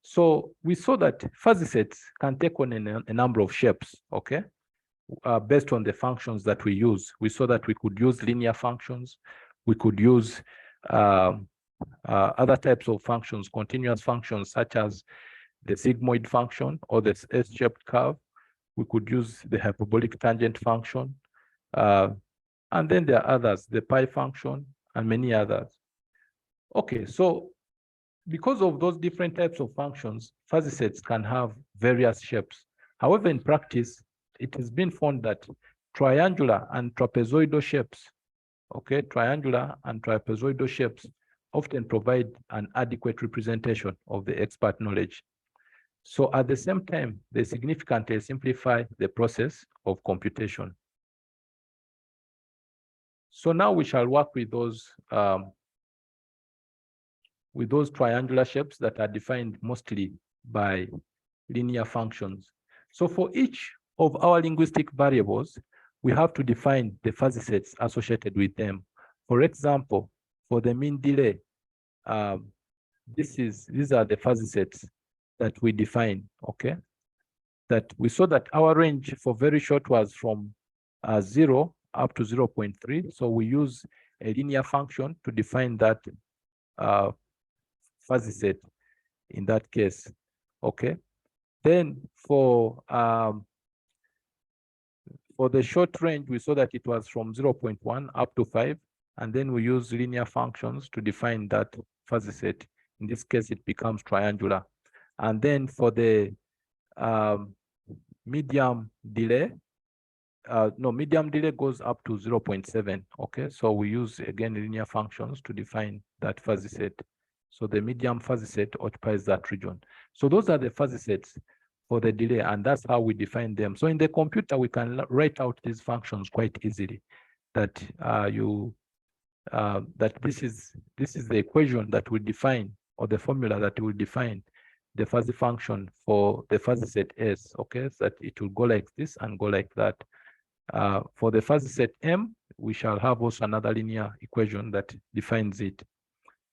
So we saw that fuzzy sets can take on a number of shapes, okay? Based on the functions that we use. We saw that we could use linear functions, we could use other types of functions, continuous functions, such as the sigmoid function or the S-shaped curve. We could use the hyperbolic tangent function. And then there are others, the pi function and many others. Okay, so because of those different types of functions, fuzzy sets can have various shapes. However, in practice, it has been found that triangular and trapezoidal shapes, okay, triangular and trapezoidal shapes often provide an adequate representation of the expert knowledge. So at the same time, they significantly simplify the process of computation. So now we shall work with those triangular shapes that are defined mostly by linear functions. So for each of our linguistic variables, we have to define the fuzzy sets associated with them. For example, for the mean delay, these are the fuzzy sets that we define, okay? That we saw that our range for very short was from 0 up to 0.3. So we use a linear function to define that fuzzy set in that case, okay? Then for the short range, we saw that it was from 0.1 up to 5, and then we use linear functions to define that fuzzy set. In this case, it becomes triangular. And then for the medium delay, medium delay goes up to 0.7, okay? So we use, again, linear functions to define that fuzzy set. So the medium fuzzy set occupies that region. So those are the fuzzy sets for the delay, and that's how we define them. So in the computer, we can write out these functions quite easily. That that this is the equation that we define, or the formula that will define the fuzzy function for the fuzzy set S, okay? So that it will go like this and go like that. For the fuzzy set M, we shall have also another linear equation that defines it.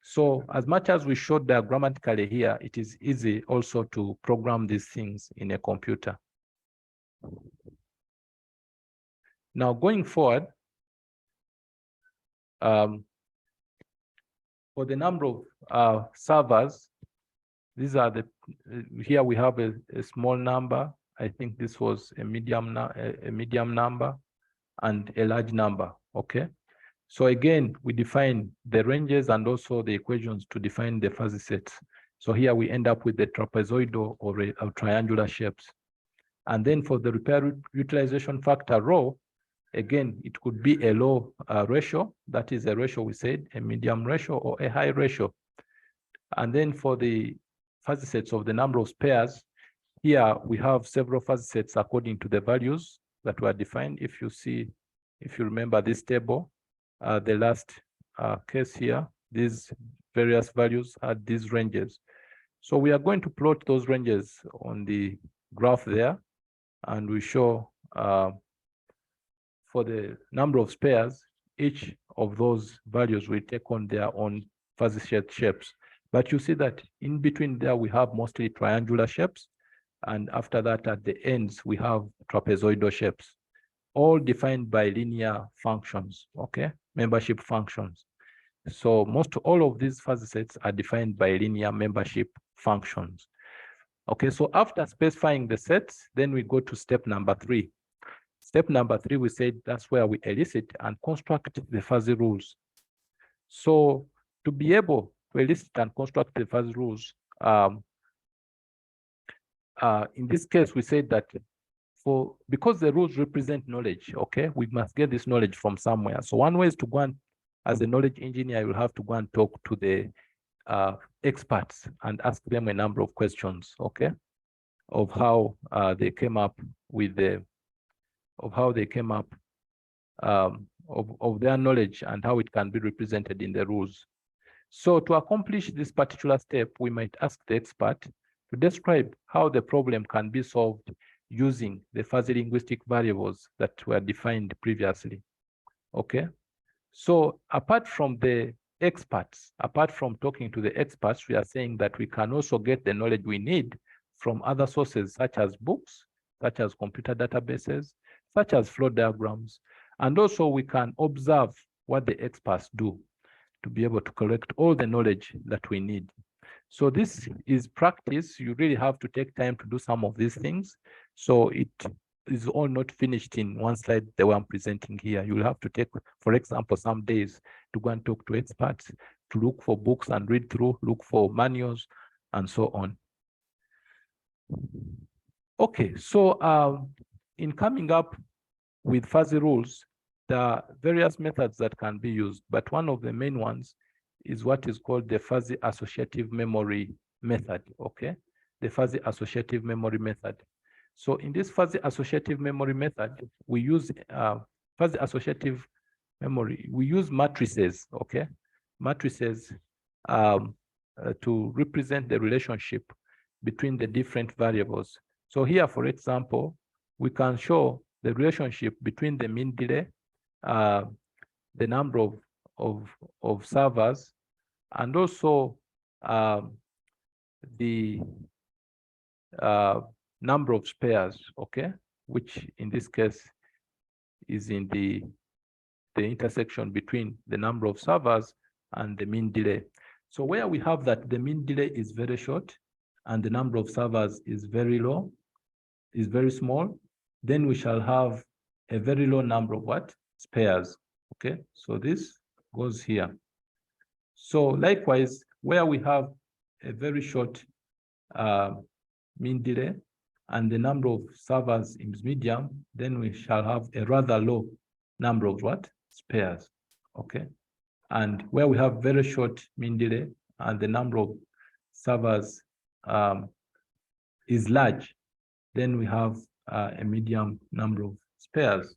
So as much as we showed diagrammatically here, it is easy also to program these things in a computer. Now going forward, for the number of servers, these are the, here we have a small number. I think this was a medium number and a large number, okay? So again, we define the ranges and also the equations to define the fuzzy sets. So here we end up with the trapezoidal or triangular shapes. And then for the repair utilization factor rho, again, it could be a low ratio. That is a ratio, we said, a medium ratio or a high ratio. And then for the fuzzy sets of the number of pairs, here we have several fuzzy sets according to the values that were defined. If you see, if you remember this table, the last case here, these various values had these ranges. So we are going to plot those ranges on the graph there, and we show for the number of pairs, each of those values will take on their own fuzzy shapes. But you see that in between there, we have mostly triangular shapes. And after that, at the ends, we have trapezoidal shapes, all defined by linear functions, okay? Membership functions. So most all of these fuzzy sets are defined by linear membership functions. Okay, so after specifying the sets, then we go to step number 3. Step number 3, we said that's where we elicit and construct the fuzzy rules. So to be able to elicit and construct the fuzzy rules, in this case, we said that because the rules represent knowledge, okay, we must get this knowledge from somewhere. So one way is to go and, as a knowledge engineer, you'll have to go and talk to the experts and ask them a number of questions, okay, of how they came up with the, of how they came up of their knowledge and how it can be represented in the rules. So to accomplish this particular step, we might ask the expert to describe how the problem can be solved using the fuzzy linguistic variables that were defined previously, okay? So apart from the experts, apart from talking to the experts, we are saying that we can also get the knowledge we need from other sources such as books, such as computer databases, such as flow diagrams, and also we can observe what the experts do to be able to collect all the knowledge that we need. So this is practice. You really have to take time to do some of these things. So it is all not finished in one slide the way I'm presenting here. You will have to take, for example, some days to go and talk to experts, to look for books and read through, look for manuals, and so on. Okay, so in coming up with fuzzy rules, there are various methods that can be used, but one of the main ones is what is called the fuzzy associative memory method, okay? The fuzzy associative memory method. So in this fuzzy associative memory method, we use fuzzy associative memory, we use matrices, okay? Matrices to represent the relationship between the different variables. So here, for example, we can show the relationship between the mean delay, the number of servers, and also the number of spares, okay, which in this case is in the intersection between the number of servers and the mean delay. So where we have that the mean delay is very short and the number of servers is very low, is very small, then we shall have a very low number of what? Spares, okay? So this goes here. So likewise, where we have a very short mean delay and the number of servers is medium, then we shall have a rather low number of what? Spares, okay? And where we have very short mean delay and the number of servers is large, then we have a medium number of spares.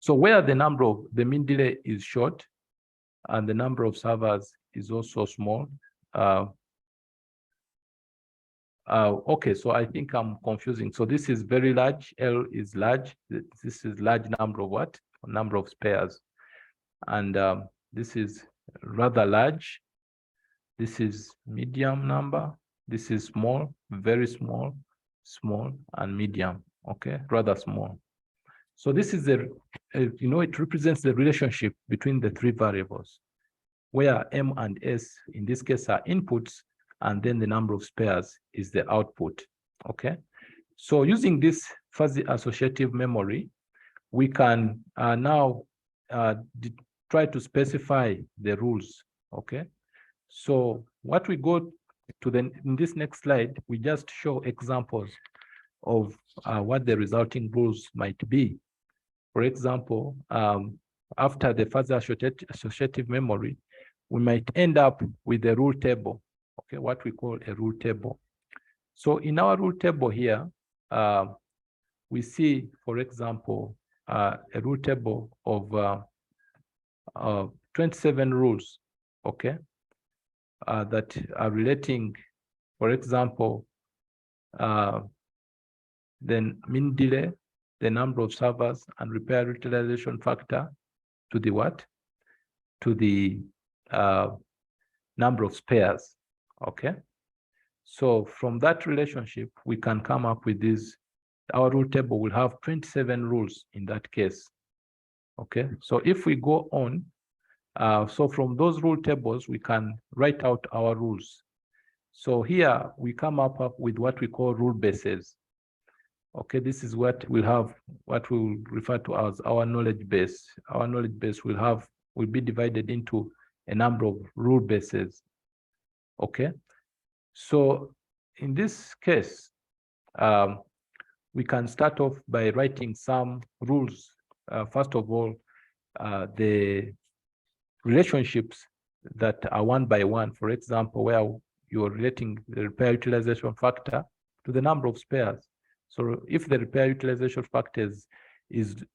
So where the number of the mean delay is short and the number of servers is also small. Okay, so I think I'm confusing. So this is very large, L is large. This is large number of what? Number of spares. And this is rather large. This is medium number. This is small, very small, small, and medium, okay? Rather small. So this is it represents the relationship between the three variables, where M and S, in this case, are inputs, and then the number of spares is the output, okay? So using this fuzzy associative memory, we can now try to specify the rules, okay? So what we go to in this next slide, we just show examples of what the resulting rules might be. For example, after the fuzzy associative memory, we might end up with a rule table, okay, what we call a rule table. So in our rule table here, we see, for example, a rule table of 27 rules, okay, that are relating, for example, then mean delay, the number of servers, and repair utilization factor to the what? To the number of spares, okay? So from that relationship, we can come up with this. Our rule table will have 27 rules in that case. Okay, so if we go on, so from those rule tables, we can write out our rules. So here we come up with what we call rule bases. Okay, this is what we'll have, what we'll refer to as our knowledge base. Our knowledge base will be divided into a number of rule bases. Okay, so in this case, we can start off by writing some rules. First of all, the relationships that are one by one, for example, where you're relating the repair utilization factor to the number of spares. So if the repair utilization factor is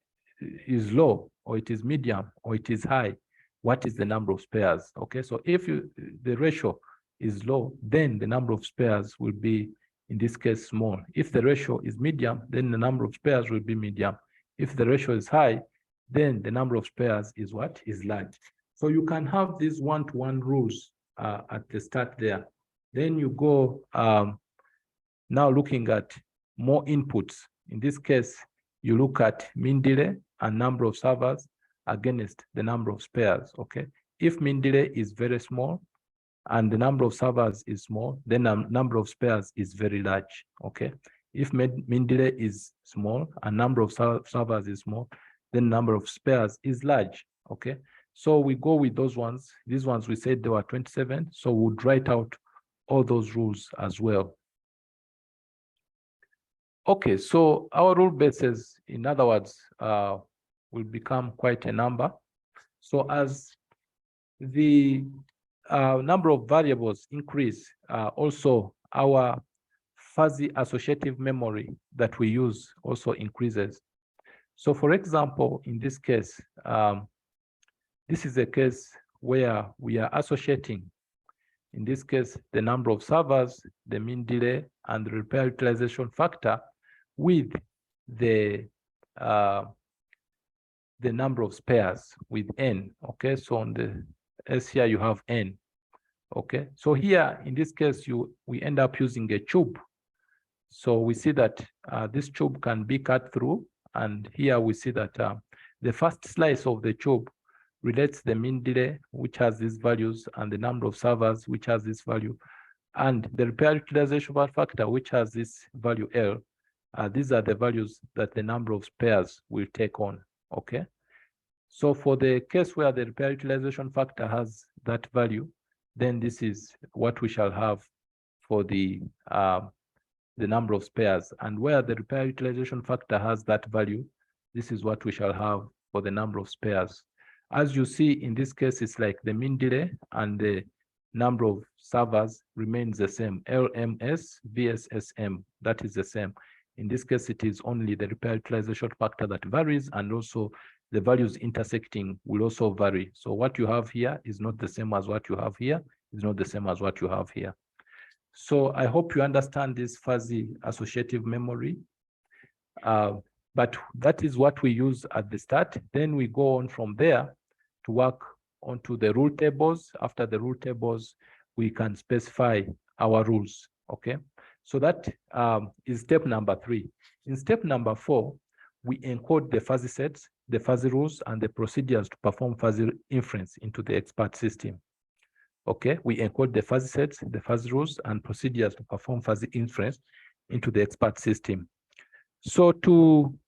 low, or it is medium, or it is high, what is the number of spares? Okay, so if the ratio is low, then the number of spares will be, in this case, small. If the ratio is medium, then the number of spares will be medium. If the ratio is high, then the number of spares is what? Is large. So you can have these one-to-one rules at the start there. Then you go now looking at more inputs. In this case, you look at mean delay and number of servers against the number of spares, okay? If mean delay is very small and the number of servers is small, then the number of spares is very large, okay? If mean delay is small and number of servers is small, then number of spares is large, okay? So we go with those ones. These ones we said there were 27, so we would write out all those rules as well. Okay, so our rule bases, in other words, will become quite a number. So as the number of variables increase, also our fuzzy associative memory that we use also increases. So for example, in this case, this is a case where we are associating, in this case, the number of servers, the mean delay, and the repair utilization factor with the number of spares with n. Okay, so on the S here you have n. Okay, so here in this case we end up using a tube. So we see that this tube can be cut through, and here we see that the first slice of the tube relates the mean delay, which has these values, and the number of servers, which has this value, and the repair utilization factor, which has this value L. These are the values that the number of spares will take on, okay? So for the case where the repair utilization factor has that value, then this is what we shall have for the number of spares. And where the repair utilization factor has that value, this is what we shall have for the number of spares. As you see, in this case, it's like the mean delay and the number of servers remains the same. LMS VSSM, that is the same. In this case, it is only the repair utilization factor that varies, and also the values intersecting will also vary. So what you have here is not the same as what you have here, is not the same as what you have here. So I hope you understand this fuzzy associative memory. But that is what we use at the start. Then we go on from there to work onto the rule tables. After the rule tables, we can specify our rules, okay? So that is step number 3. In step number 4, we encode the fuzzy sets, the fuzzy rules, and the procedures to perform fuzzy inference into the expert system. Okay, we encode the fuzzy sets, the fuzzy rules, and procedures to perform fuzzy inference into the expert system. So to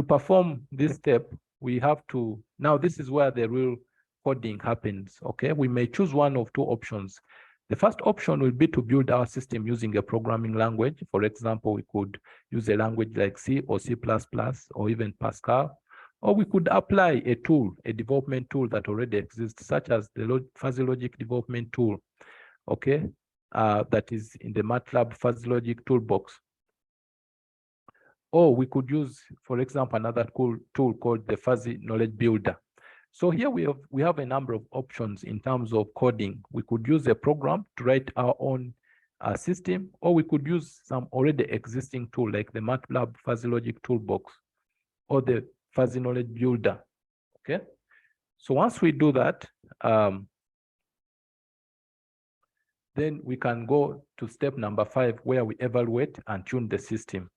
perform this step, we have to, now this is where the real coding happens, okay? We may choose one of two options. The first option will be to build our system using a programming language. For example, we could use a language like C or C++, or even Pascal, or we could apply a tool, a development tool that already exists, such as the fuzzy logic development tool, okay? That is in the MATLAB fuzzy logic toolbox. Or we could use, for example, another cool tool called the fuzzy knowledge builder. So here we have a number of options in terms of coding. We could use a program to write our own system, or we could use some already existing tool like the MATLAB fuzzy logic toolbox or the fuzzy knowledge builder, okay? So once we do that, then we can go to step number 5, where we evaluate and tune the system.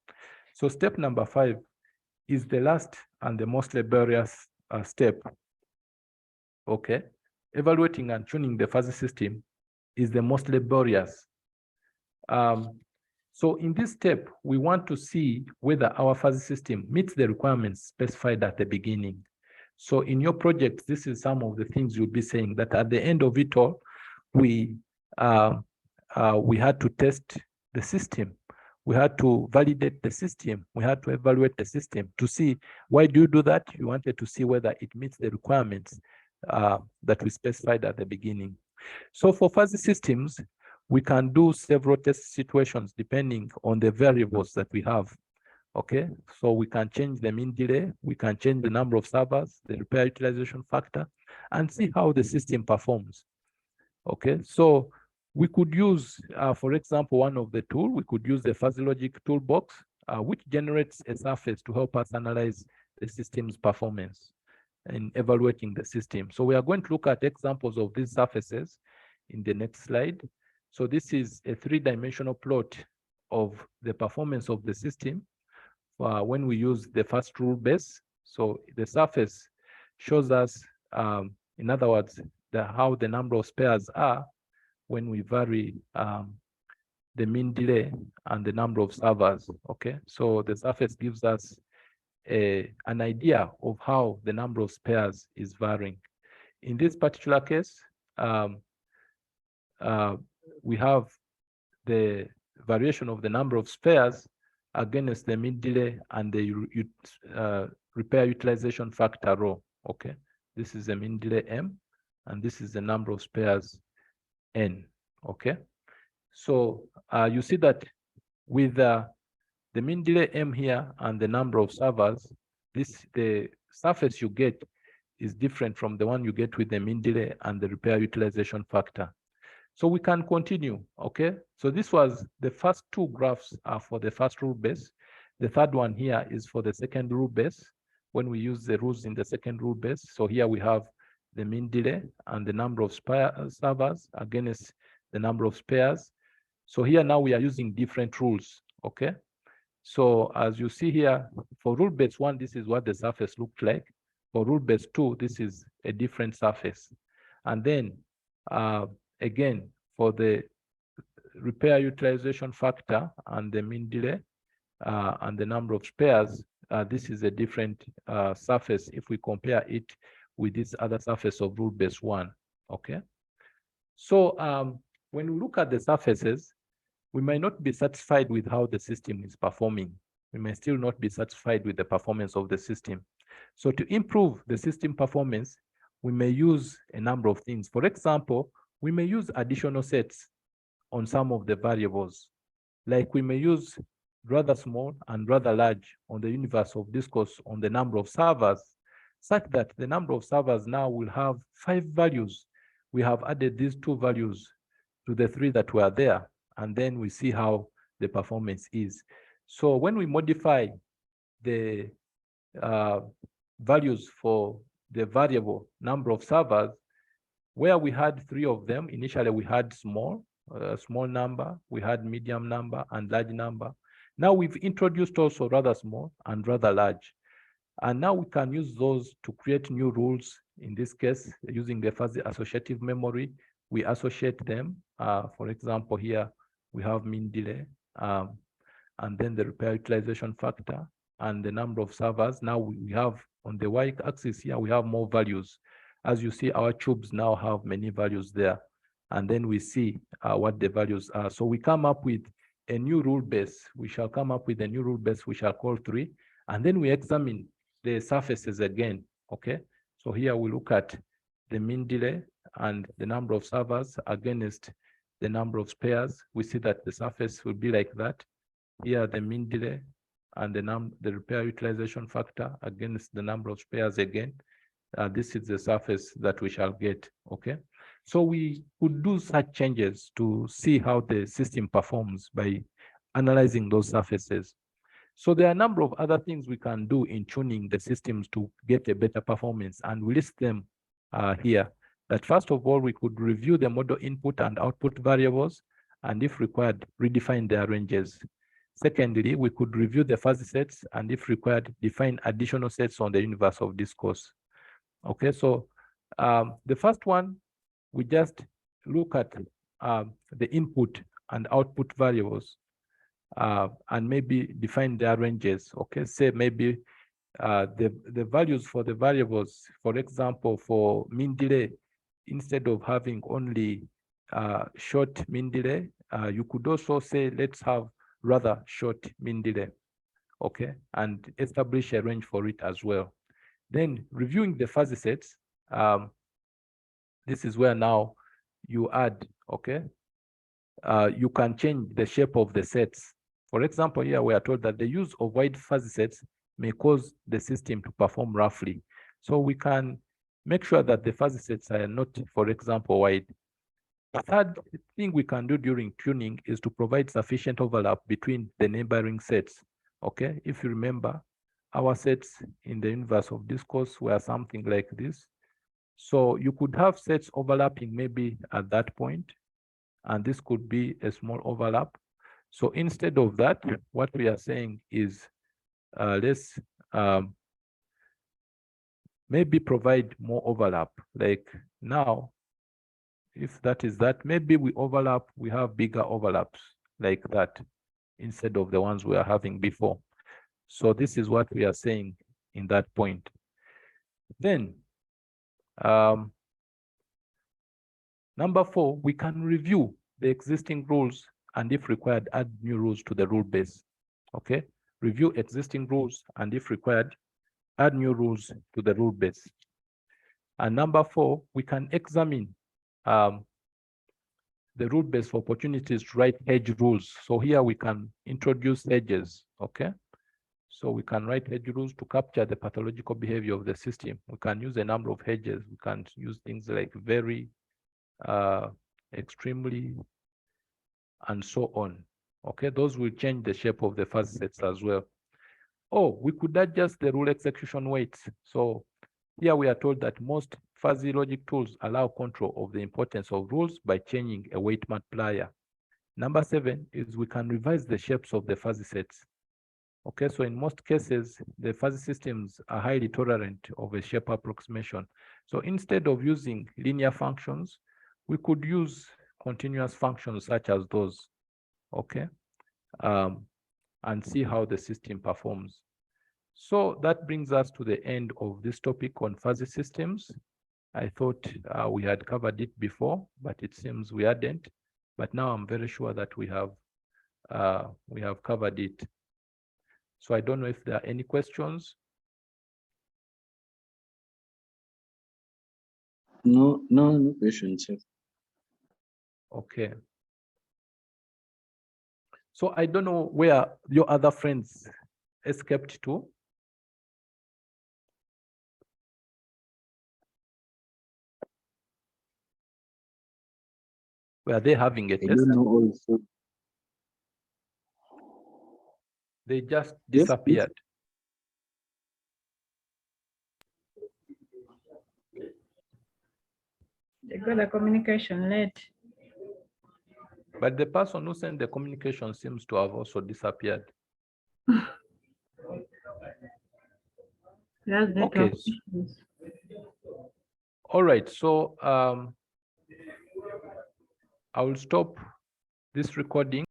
So step number 5 is the last and the most laborious step. Okay, evaluating and tuning the fuzzy system is the most laborious. So in this step, we want to see whether our fuzzy system meets the requirements specified at the beginning. So in your project, this is some of the things you'll be saying, that at the end of it all, we had to test the system. We had to validate the system. We had to evaluate the system to see, why do you do that? You wanted to see whether it meets the requirements that we specified at the beginning. So for fuzzy systems, we can do several test situations depending on the variables that we have. Okay, so we can change the mean delay, we can change the number of servers, the repair utilization factor, and see how the system performs. Okay, so we could use, for example, one of the tool, we could use the fuzzy logic toolbox, which generates a surface to help us analyze the system's performance in evaluating the system. So we are going to look at examples of these surfaces in the next slide. So this is a 3-dimensional plot of the performance of the system when we use the first rule base. So the surface shows us, in other words, how the number of spares are when we vary the mean delay and the number of servers. Okay, so the surface gives us an idea of how the number of spares is varying. In this particular case, we have the variation of the number of spares against the mean delay and the repair utilization factor rho. Okay, this is the mean delay M, and this is the number of spares N. Okay, so you see that with the mean delay M here and the number of servers, the surface you get is different from the one you get with the mean delay and the repair utilization factor. So we can continue. Okay, so this was the first 2 graphs are for the first rule base. The third one here is for the second rule base, when we use the rules in the second rule base. So here we have the mean delay and the number of servers against the number of spares. So here now we are using different rules. Okay, so as you see here, for rule base 1, this is what the surface looked like. For rule base 2, this is a different surface. And then again, for the repair utilization factor and the mean delay and the number of spares, this is a different surface if we compare it with this other surface of rule base 1. Okay, so when we look at the surfaces, we might not be satisfied with how the system is performing. We may still not be satisfied with the performance of the system. So to improve the system performance, we may use a number of things. For example, we may use additional sets on some of the variables. Like we may use rather small and rather large on the universe of discourse on the number of servers, such that the number of servers now will have 5 values. We have added these 2 values to the 3 that were there, and then we see how the performance is. So when we modify the values for the variable number of servers, where we had 3 of them, initially we had small number, we had medium number, and large number. Now we've introduced also rather small and rather large. And now we can use those to create new rules. In this case, using the fuzzy associative memory, we associate them. For example, here we have mean delay, and then the repair utilization factor and the number of servers. Now we have on the y-axis here, we have more values. As you see, our tubes now have many values there. And then we see what the values are. So we come up with a new rule base. We shall come up with a new rule base we shall call 3. And then we examine the surfaces again. Okay, so here we look at the mean delay and the number of servers against the number of spares. We see that the surface will be like that. Here the mean delay and the repair utilization factor against the number of spares again. This is the surface that we shall get. Okay, so we could do such changes to see how the system performs by analyzing those surfaces. So there are a number of other things we can do in tuning the systems to get a better performance, and we list them here. that first of all, we could review the model input and output variables, and if required, redefine their ranges. Secondly, we could review the fuzzy sets, and if required, define additional sets on the universe of discourse. Okay, so the first one, we just look at the input and output variables and maybe define their ranges. Okay, say maybe the values for the variables, for example, for mean delay, instead of having only short mean delay, you could also say, let's have rather short mean delay, okay, and establish a range for it as well. Then reviewing the fuzzy sets, this is where now you add, okay, you can change the shape of the sets. For example, here we are told that the use of wide fuzzy sets may cause the system to perform roughly. So we can make sure that the fuzzy sets are not, for example, wide. The third thing we can do during tuning is to provide sufficient overlap between the neighboring sets. Okay, if you remember, our sets in the universe of discourse were something like this. So you could have sets overlapping maybe at that point, and this could be a small overlap. So instead of that, what we are saying is let's maybe provide more overlap. Like now, if that is that, maybe we overlap, we have bigger overlaps like that instead of the ones we are having before. So this is what we are saying in that point. Then number 4, we can review the existing rules and if required, add new rules to the rule base. Okay, review existing rules and if required, add new rules to the rule base. And number 4, we can examine the rule base for opportunities to write edge rules. So here we can introduce edges, okay? So we can write edge rules to capture the pathological behavior of the system. We can use a number of edges. We can use things like very, extremely, and so on. Okay, those will change the shape of the fuzzy sets as well. Oh, we could adjust the rule execution weights. So here we are told that most fuzzy logic tools allow control of the importance of rules by changing a weight multiplier. Number 7 is we can revise the shapes of the fuzzy sets. Okay, so in most cases, the fuzzy systems are highly tolerant of a shape approximation. So instead of using linear functions, we could use continuous functions such as those, okay, and see how the system performs. So that brings us to the end of this topic on fuzzy systems. I thought we had covered it before, but it seems we hadn't. But now I'm very sure that we have covered it. So I don't know if there are any questions. No questions, sir. Okay. So I don't know where your other friends escaped to. Were they having a I test? don't know also. They just Yes, disappeared. They got the communication late. But the person who sent the communication seems to have also disappeared. That's Okay. network issues. All right. So I will stop this recording.